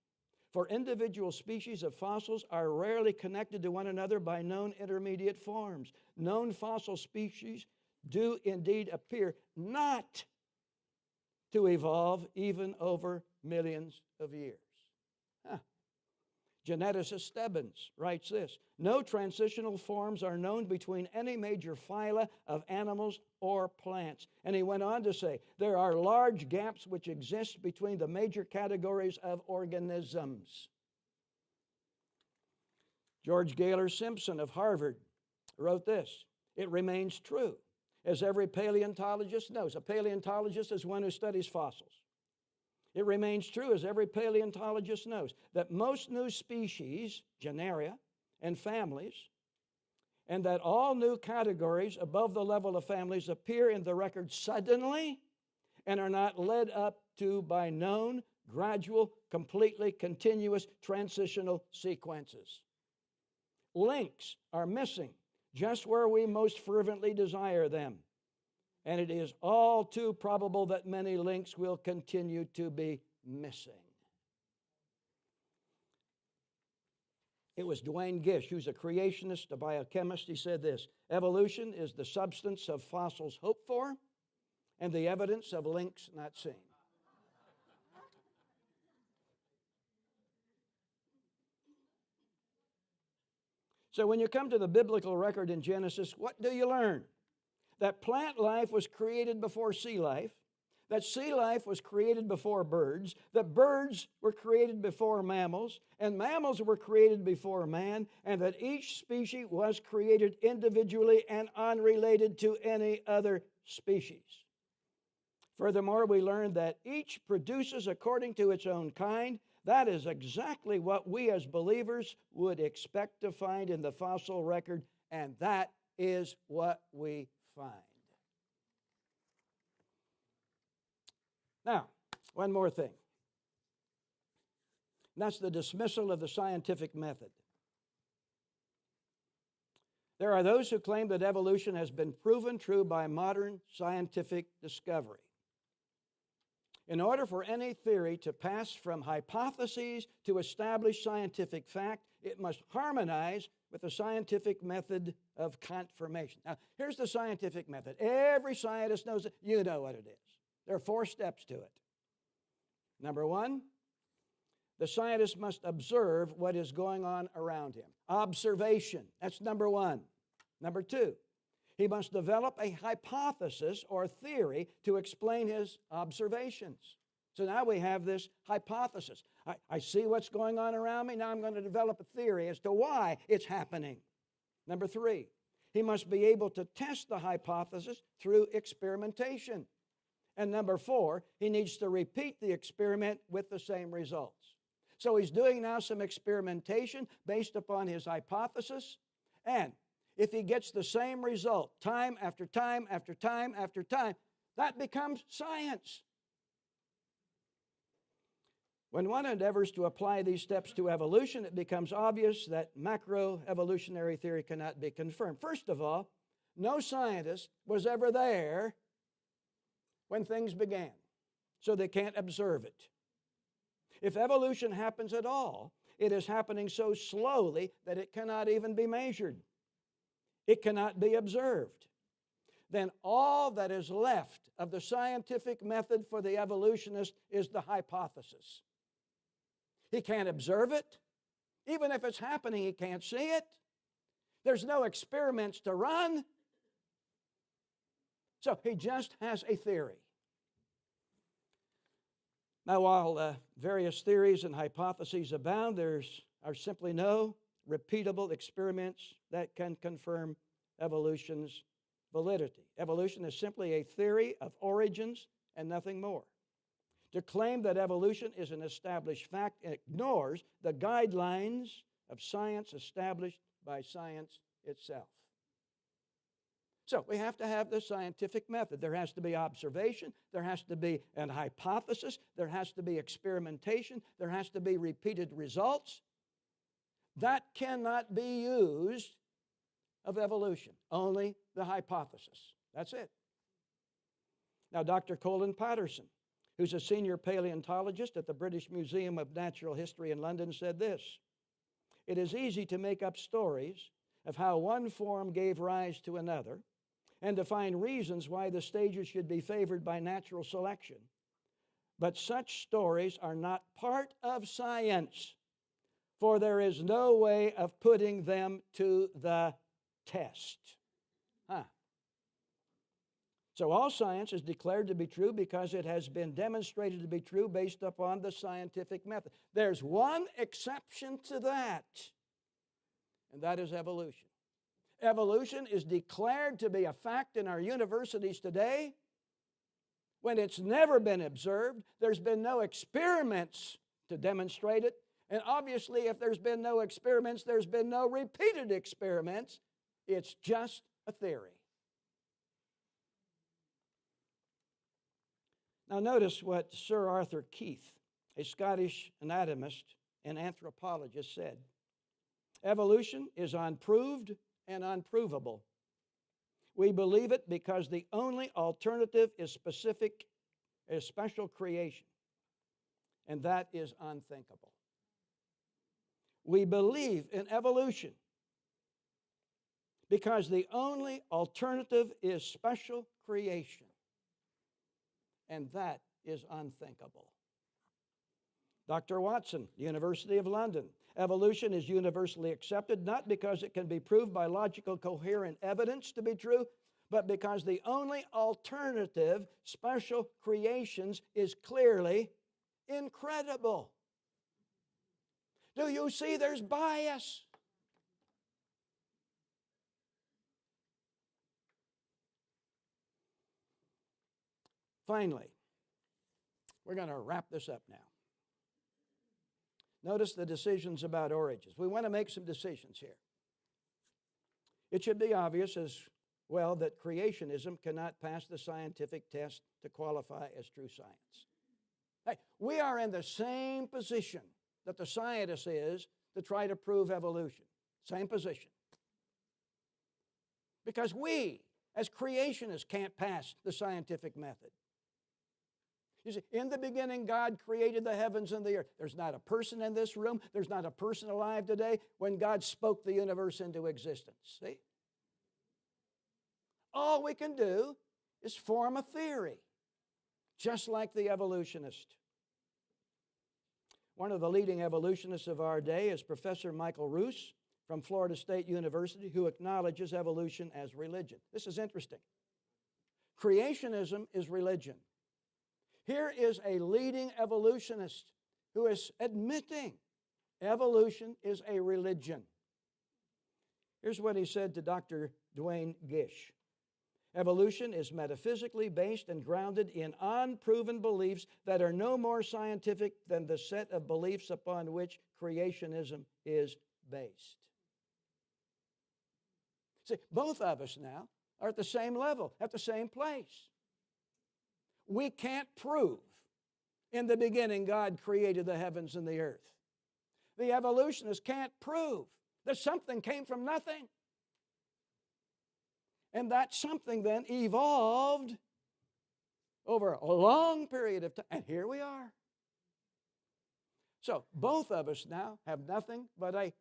For individual species of fossils are rarely connected to one another by known intermediate forms. Known fossil species do indeed appear not to evolve even over millions of years. Geneticist Stebbins writes this: no transitional forms are known between any major phyla of animals or plants. And he went on to say, there are large gaps which exist between the major categories of organisms. George Gaylor Simpson of Harvard wrote this: it remains true, as every paleontologist knows. A paleontologist is one who studies fossils. It remains true, as every paleontologist knows, that most new species, genera, and families, and that all new categories above the level of families appear in the record suddenly and are not led up to by known, gradual, completely continuous transitional sequences. Links are missing just where we most fervently desire them. And it is all too probable that many links will continue to be missing. It was Duane Gish, who's a creationist, a biochemist. He said this: evolution is the substance of fossils hoped for and the evidence of links not seen. So when you come to the biblical record in Genesis, what do you learn? That plant life was created before sea life, that sea life was created before birds, that birds were created before mammals, and mammals were created before man, and that each species was created individually and unrelated to any other species. Furthermore, we learned that each produces according to its own kind. That is exactly what we as believers would expect to find in the fossil record, and that is what we find. Now, one more thing. And that's the dismissal of the scientific method. There are those who claim that evolution has been proven true by modern scientific discovery. In order for any theory to pass from hypotheses to established scientific fact, it must harmonize with the scientific method of confirmation. Now, here's the scientific method. Every scientist knows it. You know what it is. There are 4 steps to it. Number 1, the scientist must observe what is going on around him. Observation. That's number 1. Number 2, he must develop a hypothesis or theory to explain his observations. So now we have this hypothesis. I see what's going on around me. Now I'm going to develop a theory as to why it's happening. Number 3, he must be able to test the hypothesis through experimentation. And number 4, he needs to repeat the experiment with the same results. So he's doing now some experimentation based upon his hypothesis, and if he gets the same result time after time after time after time, that becomes science. When one endeavors to apply these steps to evolution, it becomes obvious that macroevolutionary theory cannot be confirmed. First of all, no scientist was ever there when things began, so they can't observe it. If evolution happens at all, it is happening so slowly that it cannot even be measured. It cannot be observed. Then all that is left of the scientific method for the evolutionist is the hypothesis. He can't observe it. Even if it's happening, he can't see it. There's no experiments to run. So he just has a theory. Now, while various theories and hypotheses abound, there are simply no repeatable experiments that can confirm evolution's validity. Evolution is simply a theory of origins and nothing more. To claim that evolution is an established fact ignores the guidelines of science established by science itself. So we have to have the scientific method. There has to be observation. There has to be an hypothesis. There has to be experimentation. There has to be repeated results. That cannot be used of evolution, only the hypothesis. That's it. Now, Dr. Colin Patterson, who's a senior paleontologist at the British Museum of Natural History in London, said this: "It is easy to make up stories of how one form gave rise to another, and to find reasons why the stages should be favored by natural selection. But such stories are not part of science, for there is no way of putting them to the test." So all science is declared to be true because it has been demonstrated to be true based upon the scientific method. There's one exception to that, and that is evolution. Evolution is declared to be a fact in our universities today when it's never been observed. There's been no experiments to demonstrate it. And obviously, if there's been no experiments, there's been no repeated experiments. It's just a theory. Now notice what Sir Arthur Keith, a Scottish anatomist and anthropologist, said. "Evolution is unproved and unprovable. We believe it because the only alternative is special creation, and that is unthinkable." We believe in evolution because the only alternative is special creation, and that is unthinkable. Dr. Watson, University of London. Evolution is universally accepted not because it can be proved by logical, coherent evidence to be true, but because the only alternative, special creations, is clearly incredible. Do you see there's bias? Finally, we're going to wrap this up now. Notice the decisions about origins. We want to make some decisions here. It should be obvious as well that creationism cannot pass the scientific test to qualify as true science. Hey, we are in the same position that the scientist is to try to prove evolution. Same position. Because we, as creationists, can't pass the scientific method. You see, in the beginning, God created the heavens and the earth. There's not a person in this room. There's not a person alive today when God spoke the universe into existence. See? All we can do is form a theory, just like the evolutionist. One of the leading evolutionists of our day is Professor Michael Roos from Florida State University, who acknowledges evolution as religion. This is interesting. Creationism is religion. Here is a leading evolutionist who is admitting evolution is a religion. Here's what he said to Dr. Duane Gish. Evolution is metaphysically based and grounded in unproven beliefs that are no more scientific than the set of beliefs upon which creationism is based. See, both of us now are at the same level, at the same place. We can't prove in the beginning God created the heavens and the earth. The evolutionists can't prove that something came from nothing. And that something then evolved over a long period of time. And here we are. So both of us now have nothing but a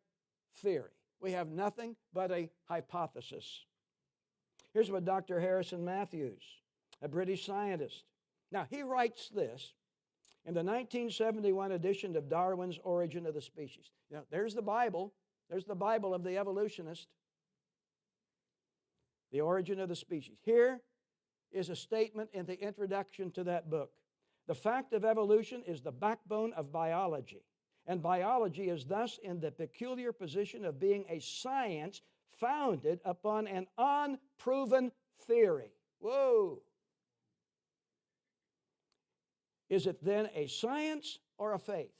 theory. We have nothing but a hypothesis. Here's what Dr. Harrison Matthews, a British scientist. Now, he writes this. in the 1971 edition of Darwin's Origin of the Species. Now, there's the Bible. There's the Bible of the evolutionist. The Origin of the Species. Here is a statement in the introduction to that book. The fact of evolution is the backbone of biology, and biology is thus in the peculiar position of being a science founded upon an unproven theory. Whoa! Is it then a science or a faith?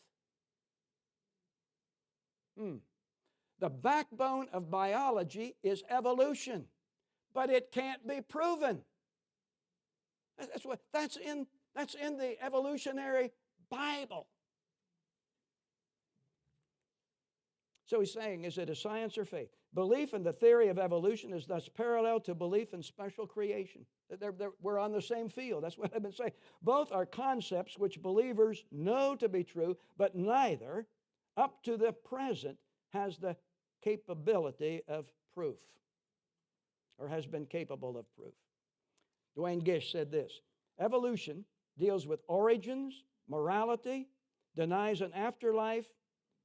The backbone of biology is evolution, but it can't be proven. That's in the evolutionary Bible. So he's saying, is it a science or faith? Belief in the theory of evolution is thus parallel to belief in special creation. We're on the same field. That's what I've been saying. Both are concepts which believers know to be true, but neither, up to the present, has the capability of proof, or has been capable of proof. Dwayne Gish said this: evolution deals with origins, morality, denies an afterlife,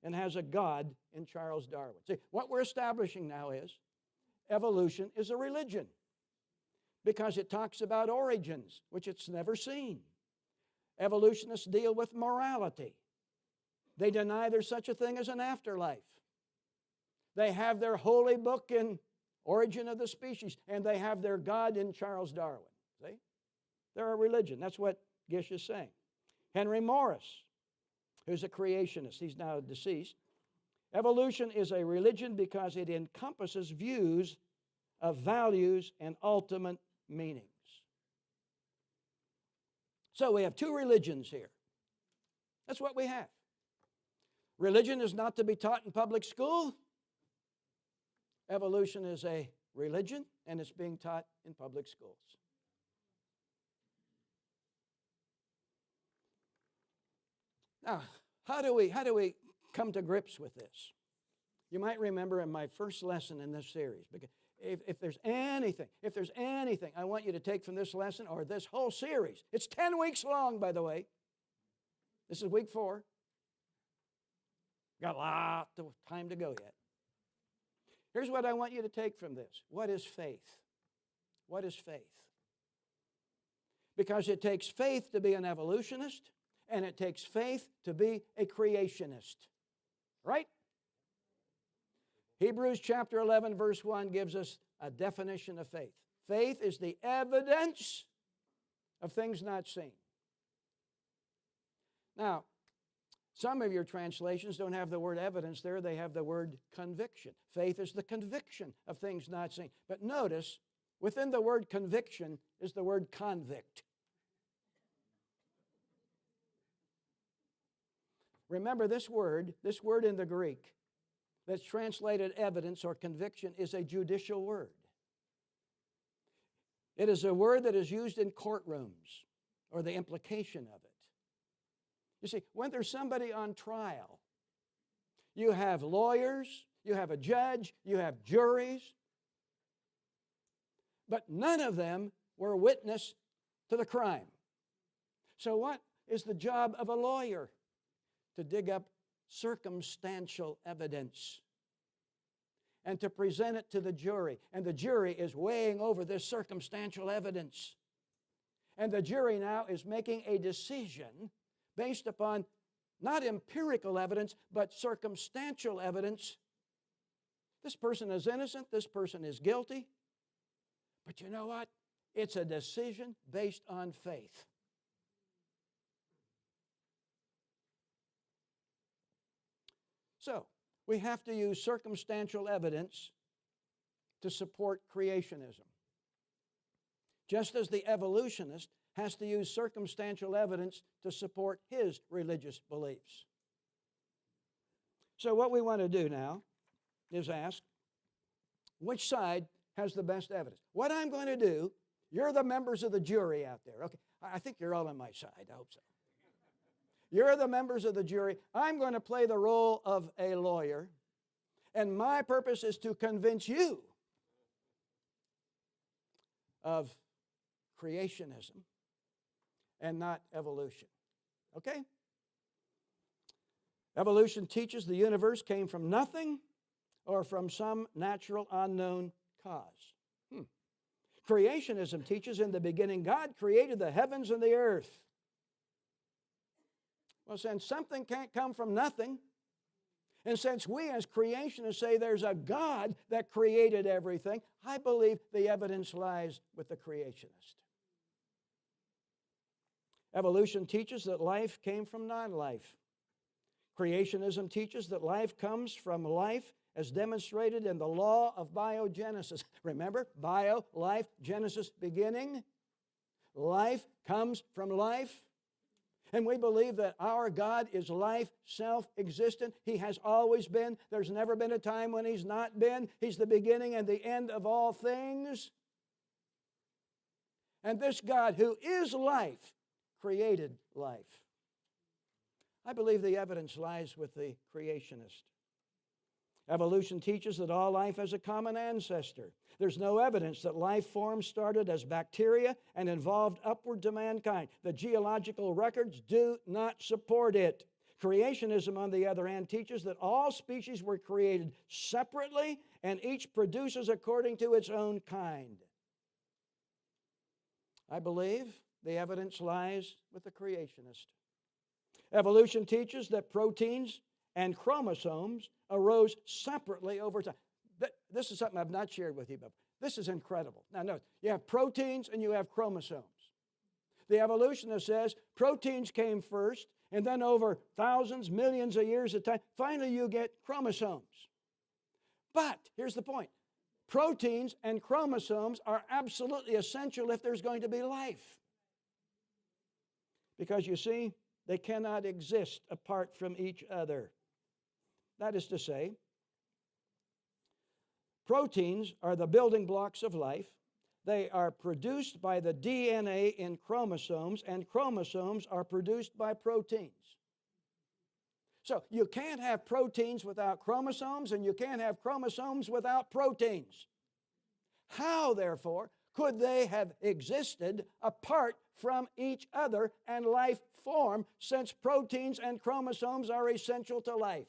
and has a God in Charles Darwin. See, what we're establishing now is evolution is a religion because it talks about origins, which it's never seen. Evolutionists deal with morality. They deny there's such a thing as an afterlife. They have their holy book in Origin of the Species, and they have their God in Charles Darwin. See? They're a religion. That's what Gish is saying. Henry Morris, who's a creationist, he's now deceased. Evolution is a religion because it encompasses views of values and ultimate meanings. So we have two religions here. That's what we have. Religion is not to be taught in public school. Evolution is a religion, and it's being taught in public schools. Now, how do we come to grips with this? You might remember in my first lesson in this series, because if there's anything I want you to take from this lesson or this whole series, it's 10 weeks long, by the way. This is week 4. Got a lot of time to go yet. Here's what I want you to take from this. What is faith? What is faith? Because it takes faith to be an evolutionist, and it takes faith to be a creationist. Right? Hebrews chapter 11, verse 1 gives us a definition of faith. Faith is the evidence of things not seen. Now, some of your translations don't have the word evidence there. They have the word conviction. Faith is the conviction of things not seen. But notice, within the word conviction is the word convict. Remember, this word in the Greek that's translated evidence or conviction is a judicial word. It is a word that is used in courtrooms, or the implication of it. You see, when there's somebody on trial, you have lawyers, you have a judge, you have juries, but none of them were witness to the crime. So what is the job of a lawyer? To dig up circumstantial evidence and to present it to the jury. And the jury is weighing over this circumstantial evidence. And the jury now is making a decision based upon not empirical evidence, but circumstantial evidence. This person is innocent, this person is guilty. But you know what? It's a decision based on faith. So, we have to use circumstantial evidence to support creationism. Just as the evolutionist has to use circumstantial evidence to support his religious beliefs. So what we want to do now is ask, which side has the best evidence? What I'm going to do, you're the members of the jury out there. Okay, I think you're all on my side. I hope so. You're the members of the jury. I'm going to play the role of a lawyer, and my purpose is to convince you of creationism and not evolution. Okay? Evolution teaches the universe came from nothing or from some natural unknown cause. Creationism teaches in the beginning God created the heavens and the earth. Well, since something can't come from nothing, and since we as creationists say there's a God that created everything, I believe the evidence lies with the creationist. Evolution teaches that life came from non-life. Creationism teaches that life comes from life as demonstrated in the law of biogenesis. Remember, bio, life, Genesis, beginning. Life comes from life. And we believe that our God is life, self-existent. He has always been. There's never been a time when He's not been. He's the beginning and the end of all things. And this God, who is life, created life. I believe the evidence lies with the creationist. Evolution teaches that all life has a common ancestor. There's no evidence that life forms started as bacteria and evolved upward to mankind. The geological records do not support it. Creationism, on the other hand, teaches that all species were created separately and each produces according to its own kind. I believe the evidence lies with the creationist. Evolution teaches that proteins and chromosomes arose separately over time. This is something I've not shared with you before. This is incredible. Now note, you have proteins and you have chromosomes. The evolutionist says proteins came first, and then over thousands, millions of years of time, finally you get chromosomes. But here's the point. Proteins and chromosomes are absolutely essential if there's going to be life. Because you see, they cannot exist apart from each other. That is to say, proteins are the building blocks of life. They are produced by the DNA in chromosomes, and chromosomes are produced by proteins. So you can't have proteins without chromosomes, and you can't have chromosomes without proteins. How, therefore, could they have existed apart from each other and life form, since proteins and chromosomes are essential to life?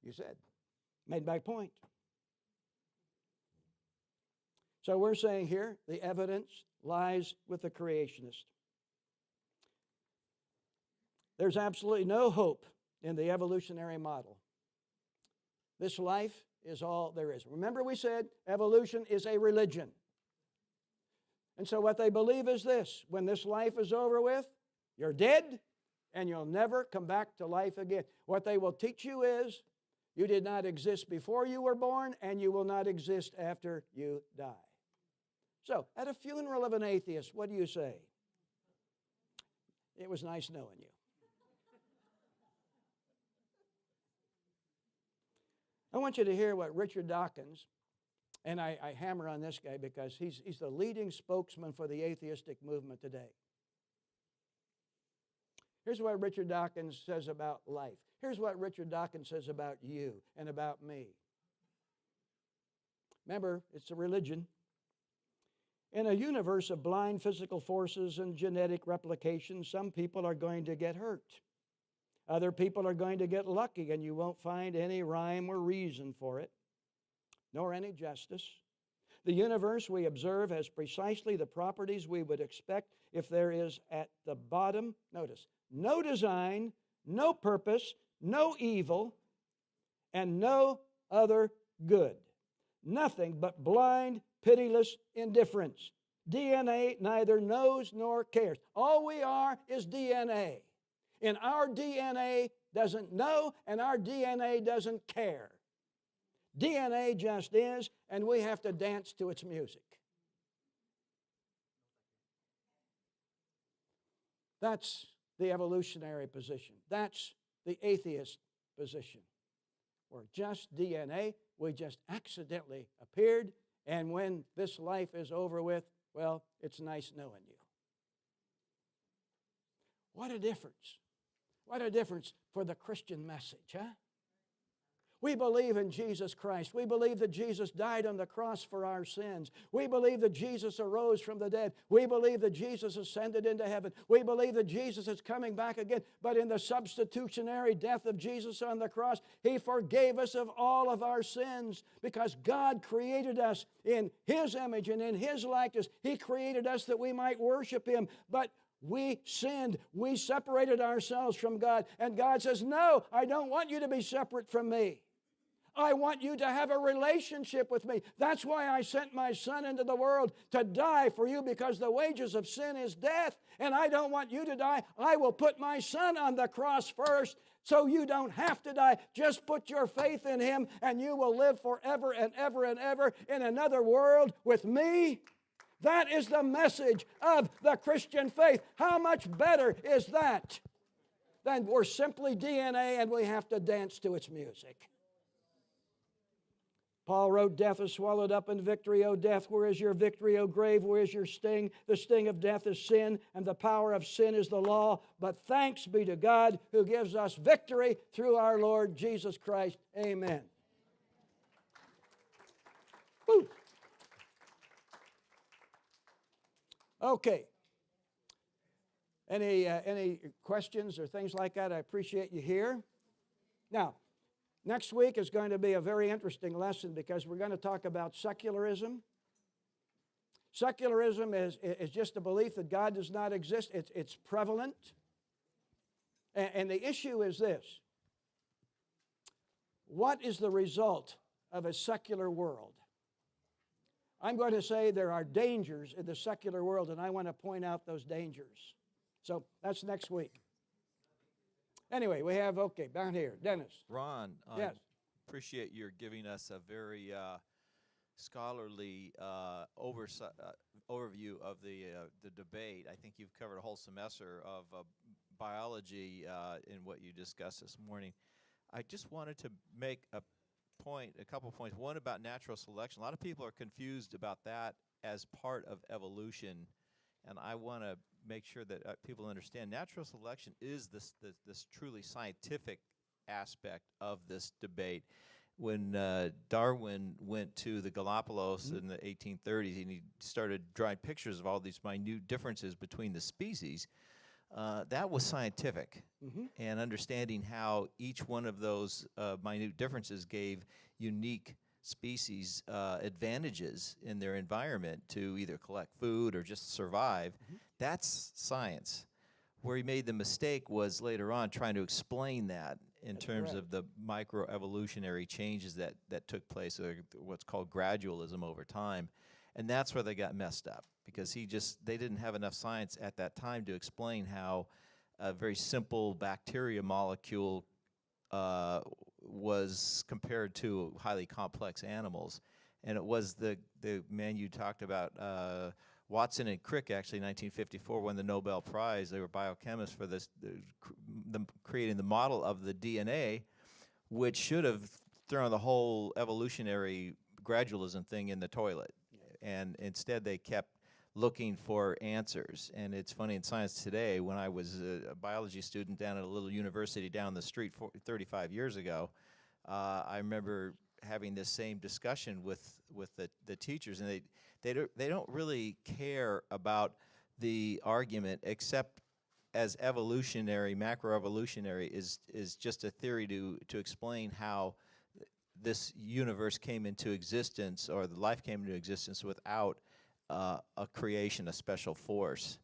You said. Made my point. So we're saying here the evidence lies with the creationist. There's absolutely no hope in the evolutionary model. This life is all there is. Remember we said evolution is a religion. And so what they believe is this: when this life is over with, you're dead and you'll never come back to life again. What they will teach you is you did not exist before you were born, and you will not exist after you die. So, at a funeral of an atheist, what do you say? It was nice knowing you. I want you to hear what Richard Dawkins, and I hammer on this guy because he's the leading spokesman for the atheistic movement today. Here's what Richard Dawkins says about life. Here's what Richard Dawkins says about you and about me. Remember, it's a religion. In a universe of blind physical forces and genetic replication, some people are going to get hurt. Other people are going to get lucky, and you won't find any rhyme or reason for it, nor any justice. The universe we observe has precisely the properties we would expect if there is at the bottom, notice, no design, no purpose, no evil, and no other good. Nothing but blind, pitiless indifference. DNA neither knows nor cares. All we are is DNA. And our DNA doesn't know, and our DNA doesn't care. DNA just is, and we have to dance to its music. That's the evolutionary position. That's the atheist position. We're just DNA. We just accidentally appeared, and when this life is over with, well, it's nice knowing you. What a difference. What a difference for the Christian message, huh? We believe in Jesus Christ. We believe that Jesus died on the cross for our sins. We believe that Jesus arose from the dead. We believe that Jesus ascended into heaven. We believe that Jesus is coming back again. But in the substitutionary death of Jesus on the cross, He forgave us of all of our sins because God created us in His image and in His likeness. He created us that we might worship Him. But we sinned. We separated ourselves from God. And God says, no, I don't want you to be separate from me. I want you to have a relationship with me. That's why I sent my Son into the world to die for you, because the wages of sin is death, and I don't want you to die. I will put my Son on the cross first so you don't have to die. Just put your faith in Him and you will live forever and ever and ever in another world with me. That is the message of the Christian faith. How much better is that than we're simply DNA and we have to dance to its music? Paul wrote, death is swallowed up in victory, O death. Where is your victory, O grave? Where is your sting? The sting of death is sin, and the power of sin is the law. But thanks be to God who gives us victory through our Lord Jesus Christ. Amen. Woo. Okay. Any questions or things like that? I appreciate you here. Now, next week is going to be a very interesting lesson because we're going to talk about secularism. Secularism is just a belief that God does not exist. It's prevalent. And the issue is this. What is the result of a secular world? I'm going to say there are dangers in the secular world, and I want to point out those dangers. So that's next week. Anyway, we have, okay, down here, Dennis. Ron, I Yes. appreciate your giving us a very scholarly overview of the debate. I think you've covered a whole semester of biology in what you discussed this morning. I just wanted to make a couple points. One about natural selection. A lot of people are confused about that as part of evolution, and I want to make sure that people understand natural selection is this truly scientific aspect of this debate. When Darwin went to the Galapagos in the 1830s and he started drawing pictures of all these minute differences between the species, that was scientific. And understanding how each one of those minute differences gave unique species advantages in their environment to either collect food or just survive, that's science. Where he made the mistake was later on trying to explain that in terms of the microevolutionary changes that took place, or what's called gradualism over time. And that's where they got messed up, because they didn't have enough science at that time to explain how a very simple bacteria molecule was compared to highly complex animals. And it was the man you talked about, Watson and Crick, actually, in 1954, won the Nobel Prize. They were biochemists for this, creating the model of the DNA, which should have thrown the whole evolutionary gradualism thing in the toilet. And instead, they kept looking for answers. And it's funny, in science today, when I was a biology student down at a little university down the street 35 years ago, I remember having this same discussion with the teachers, and they don't really care about the argument, except as evolutionary, macroevolutionary is just a theory to explain how this universe came into existence, or the life came into existence without a creation, a special force.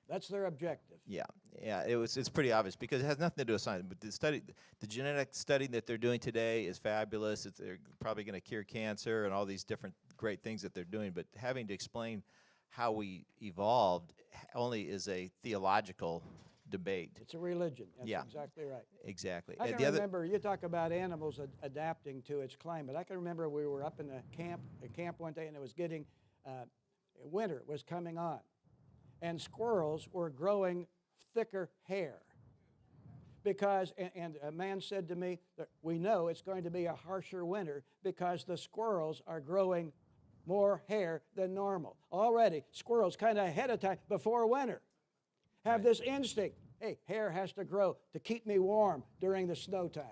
That's their objective. Yeah, it's pretty obvious, because it has nothing to do with science. But the genetic study that they're doing today is fabulous. They're probably going to cure cancer and all these different great things that they're doing. But having to explain how we evolved only is a theological debate. It's a religion. That's Yeah. exactly right. Exactly. I And can remember, you talk about animals adapting to its climate. I can remember we were up in a camp one day, and it was getting, winter was coming on. And squirrels were growing thicker hair. Because, and a man said to me, that we know it's going to be a harsher winter because the squirrels are growing more hair than normal. Already, squirrels kind of ahead of time, before winter, have this instinct. Hey, hair has to grow to keep me warm during the snow time.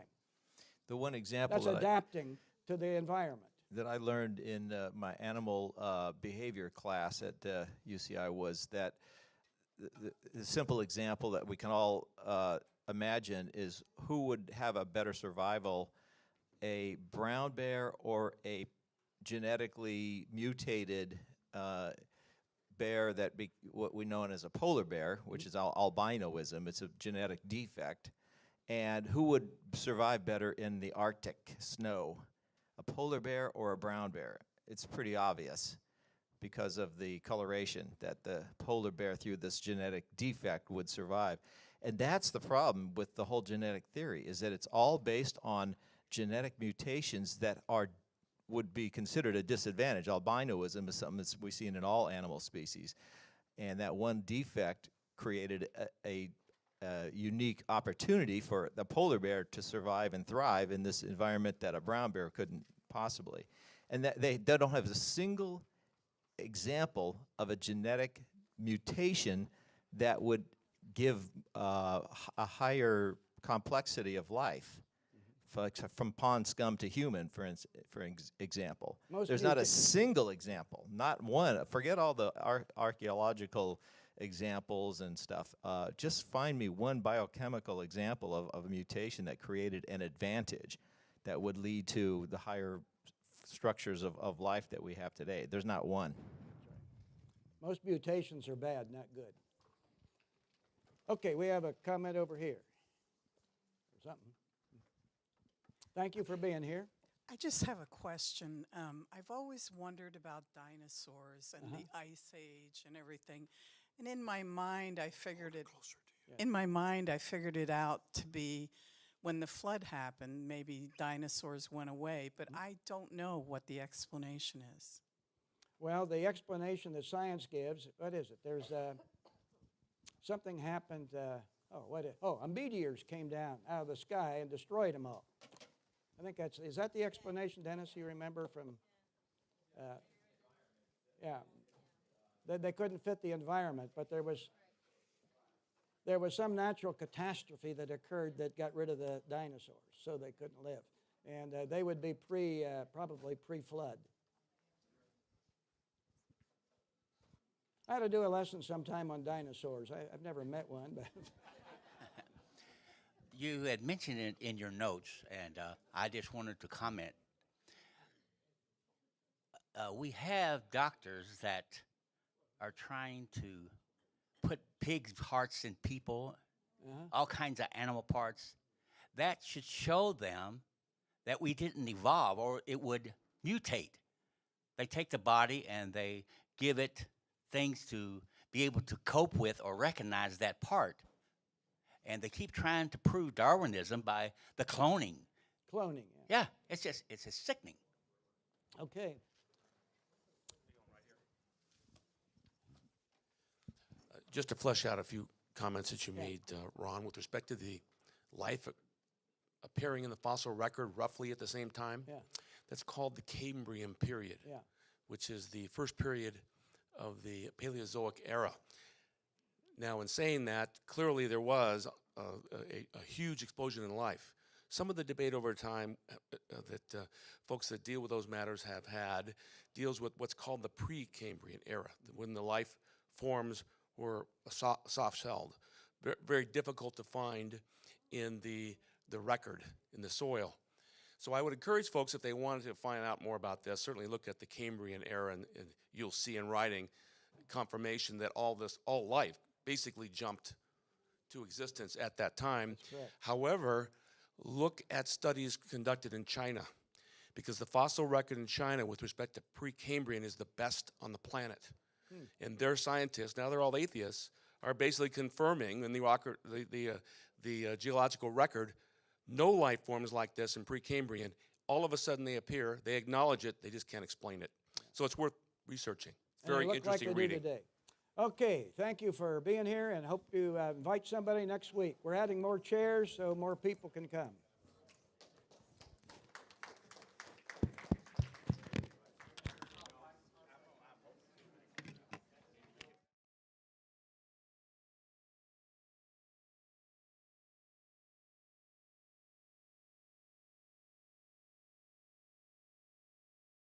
The one example That's adapting to the environment. that I learned in my animal behavior class at UCI was that the simple example that we can all imagine is who would have a better survival, a brown bear or a genetically mutated bear that what we know as a polar bear, which is albinoism. It's a genetic defect. And who would survive better in the Arctic snow, a polar bear or a brown bear? It's pretty obvious because of the coloration that the polar bear through this genetic defect would survive. And that's the problem with the whole genetic theory, is that it's all based on genetic mutations that would be considered a disadvantage. Albinoism is something that we see in all animal species. And that one defect created a unique opportunity for the polar bear to survive and thrive in this environment that a brown bear couldn't possibly. And that they don't have a single example of a genetic mutation that would give a higher complexity of life, from pond scum to human, for example. There's not a single example, not one. Forget all the archaeological examples and stuff. Just find me one biochemical example of a mutation that created an advantage that would lead to the higher structures of life that we have today. There's not one. Most mutations are bad, not good. Okay, we have a comment over here. Or something. Thank you for being here. I just have a question. I've always wondered about dinosaurs and the Ice Age and everything. And in my mind, I figured it. In my mind, I figured it out to be when the flood happened. Maybe dinosaurs went away, but I don't know what the explanation is. Well, the explanation that science gives, what is it? There's something happened. Meteors came down out of the sky and destroyed them all. I think is that the explanation, Dennis? You remember from? Yeah. They couldn't fit the environment, but there was some natural catastrophe that occurred that got rid of the dinosaurs, so they couldn't live, and they would be probably pre-flood. I ought to do a lesson sometime on dinosaurs. I've never met one, but. You had mentioned it in your notes, and I just wanted to comment. We have doctors that are trying to put pigs' hearts in people, all kinds of animal parts. That should show them that we didn't evolve, or it would mutate. They take the body and they give it things to be able to cope with or recognize that part. And they keep trying to prove Darwinism by the cloning. Cloning, yeah. It's just sickening. Okay. Just to flesh out a few comments that you made, Ron, with respect to the life appearing in the fossil record roughly at the same time. Yeah. That's called the Cambrian period, which is the first period of the Paleozoic era. Now, in saying that, clearly there was a huge explosion in life. Some of the debate over time that folks that deal with those matters have had deals with what's called the pre-Cambrian era, when the life forms were soft-shelled. Very difficult to find in the record, in the soil. So I would encourage folks, if they wanted to find out more about this, certainly look at the Cambrian era, and you'll see in writing confirmation that all life basically jumped to existence at that time. However, look at studies conducted in China, because the fossil record in China with respect to Precambrian is the best on the planet. And their scientists, now they're all atheists, are basically confirming in the geological record, no life forms like this in Precambrian. All of a sudden they appear, they acknowledge it, they just can't explain it. So it's worth researching. Very interesting reading. Today. Okay, thank you for being here, and hope you invite somebody next week. We're adding more chairs so more people can come.